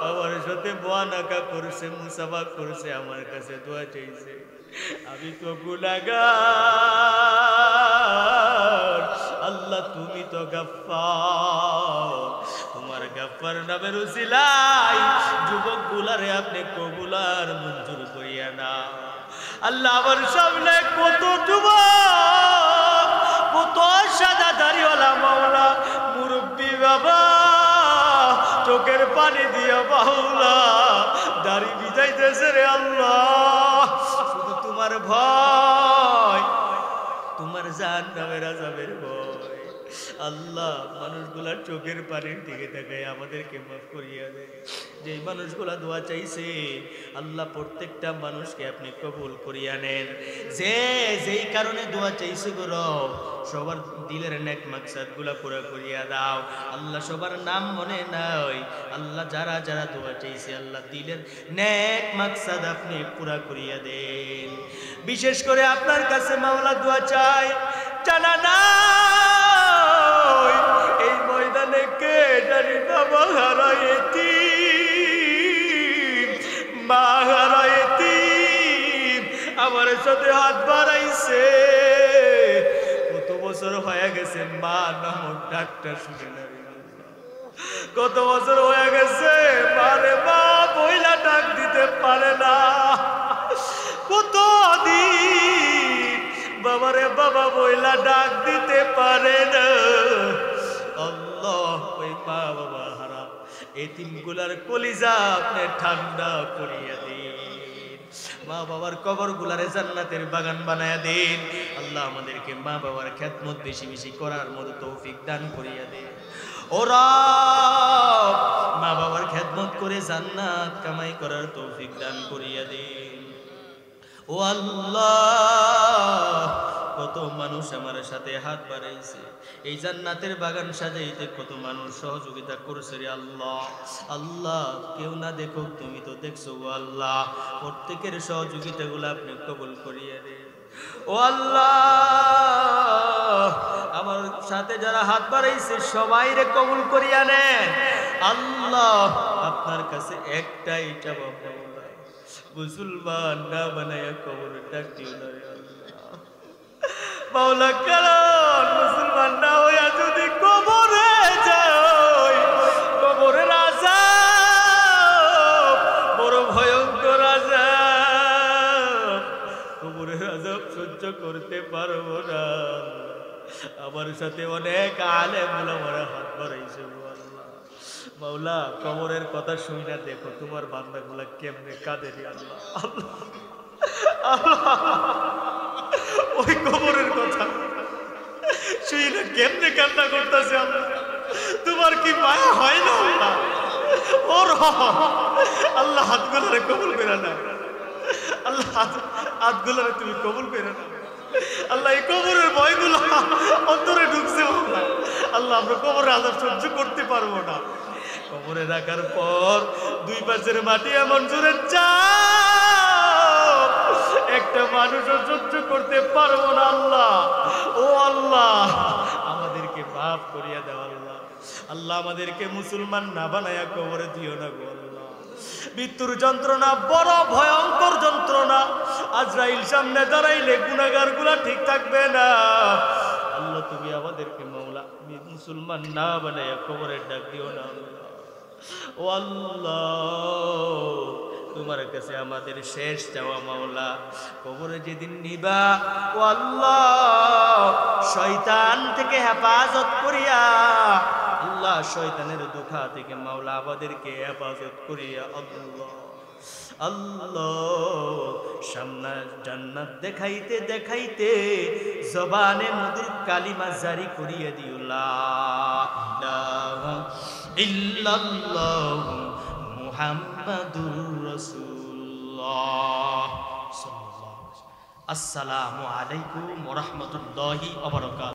আমার সাথে বয়ানাকা করছে, মুসাফা করছে, আমার কাছে দোয়া চাইছে, আমি তো গুনাহগার আল্লাহ, তুমি তো গাফফার, তোমার গাফফার নামের উসিলায় যুবক গুলারে আপনি কবুলার মঞ্জুর করিয়া না আল্লাহ। আমার সামনে কত যুবক, কত সাদা দাড়িওয়ালা মাওলা, মুরব্বী বাবা চোখের পানি দিয়া মাওলা দাড়ি ভিজাইতেছে রে আল্লাহ, শুধু তোমার ভয়, তোমার জাহান্নামের আযাবের ভয় আল্লাহ। মানুষগুলার চোখের পানির দিকে তাকায় আমাদেরকে মাফ করিয়া দেয়। যেই মানুষগুলা দোয়া চাইছে আল্লাহ প্রত্যেকটা মানুষকে আপনি কবুল করিয়া নেন, যে যেই কারণে দোয়া চাইছে গো রব সবার দিলের নেক মাকসাদ গুলা পুরা করিয়া দাও আল্লাহ। সবার নাম মনে নাই আল্লাহ, যারা যারা দোয়া চাইছে আল্লাহ দিলের নেক মাকসাদ আপনি পুরা করিয়া দেন। বিশেষ করে আপনার কাছে মাওলা দোয়া চাই, জানা নাই এই ময়দানে কে জানি বাবা হারাইতি, মা হারাইতি, আমার সাথে হাত বাড়াইছে, কত বছর হয়ে গেছে মা নামক ডাক্তার শুনে না, কত বছর হয়ে গেছে মারে মা বইলা ডাক দিতে পারে না, কত দিন বাবারে বাবা বইলা ডাক দিতে পারে না আল্লাহ। ওই মা বাবা হারা এতিমগুলার কলিজা আপনি ঠান্ডা করিয়া দিন, মা বাবার কবর গুলারে জান্নাতের বাগান বানায়া দিন আল্লাহ। আমাদেরকে মা বাবার খেদমত বেশি বেশি করার মতো তৌফিক দান করিয়া দিন। ওরা মা বাবার খেদমত করে জান্নাত কামাই করার তৌফিক দান করিয়া দিন। ও আল্লাহ, কত মানুষ আমার সাথে হাত বাড়াইছে, এই জান্নাতের বাগান সাজাইতে কত মানুষ সহযোগিতা করছে রে আল্লাহ। আল্লাহ কেউ না দেখুক, তুমি তো দেখছো ও আল্লাহ, প্রত্যেকের সহযোগিতাগুলো আপনি কবুল করিয়ে দেন। ও আল্লাহ, আমার সাথে যারা হাত বাড়াইছে সবাই রে কবুল করিয়া নেন আল্লাহ। আপনার কাছে একটাই চাওয়া মুসলমান না বানায়া কবরে ডাক দিও না রে আল্লাহ মাওলা। কারণ মুসলমান না হইয়া যদি কবরে যাই, কবরের আযাব বড় ভয়ঙ্কর আযাব, কবরের আযাব সহ্য করতে পারবো না। আমার সাথে অনেক আলেম ওলামারা হাত বাড়াইছে মাওলা, কবরের কথা শুই না দেখো তোমার বান্দাগুলা কেমনে কাঁদে রে আল্লাহ। ওই কবরের কথা শুই না কেমনে কান্না করতেছে আল্লাহ, তোমার কি মায়া হয় না আল্লাহ? ওর আল্লাহ হাতগুলারে কবুল করে না আল্লাহ, হাতগুলারে তুমি কবুল করে না আল্লাহ। এই কবরের ভয়গুলো অন্তরে ঢুকছে আল্লাহ, আমরা কবরের আযাব সহ্য করতে পারবো না। কবরে রাখার পর দুই পাশের মাটি এমন জোরে চাপ, একটা মানুষও সহ্য করতে পারবো না আল্লাহ। ও আল্লাহ, আমাদেরকে মাফ করিয়া দাও আল্লাহ। আল্লাহ আমাদেরকে মুসলমান না বানায়া কবরে দিও না গো আল্লাহ। মৃত্যুর যন্ত্রণা বড় ভয়ঙ্কর যন্ত্রণা আজরাইল সামনে দাঁড়াইলে গুনাহগারগুলা ঠিক থাকবে না। আল্লাহ তুমি আমাদেরকে মাওলা মুসলমান না বানাইয়া কবরের ডাক দিও না। ও আল্লাহ তোমার কাছে আমাদের শেষ চাওয়া মাওলা, কবরে যেদিন নিবা ও আল্লাহ শয়তান থেকে হেফাজত করিয়া, আল্লাহ শয়তানের দুখা থেকে মাওলা আমাদেরকে হেফাজত করিয়া। আল্লাহ আল্লাহ সামনে জান্নাত দেখাইতে দেখাইতে জবানে মধুর কালিমা জারি করিয়ে দিও, লা ইলাহা ইল্লাল্লাহু মুহাম্মাদুর রাসূলুল্লাহ সাল্লাল্লাহু আলাইহি ওয়া সাল্লাম। আসসালামু আলাইকুম ওয়া রাহমাতুল্লাহি ওয়া বারাকাতুহু।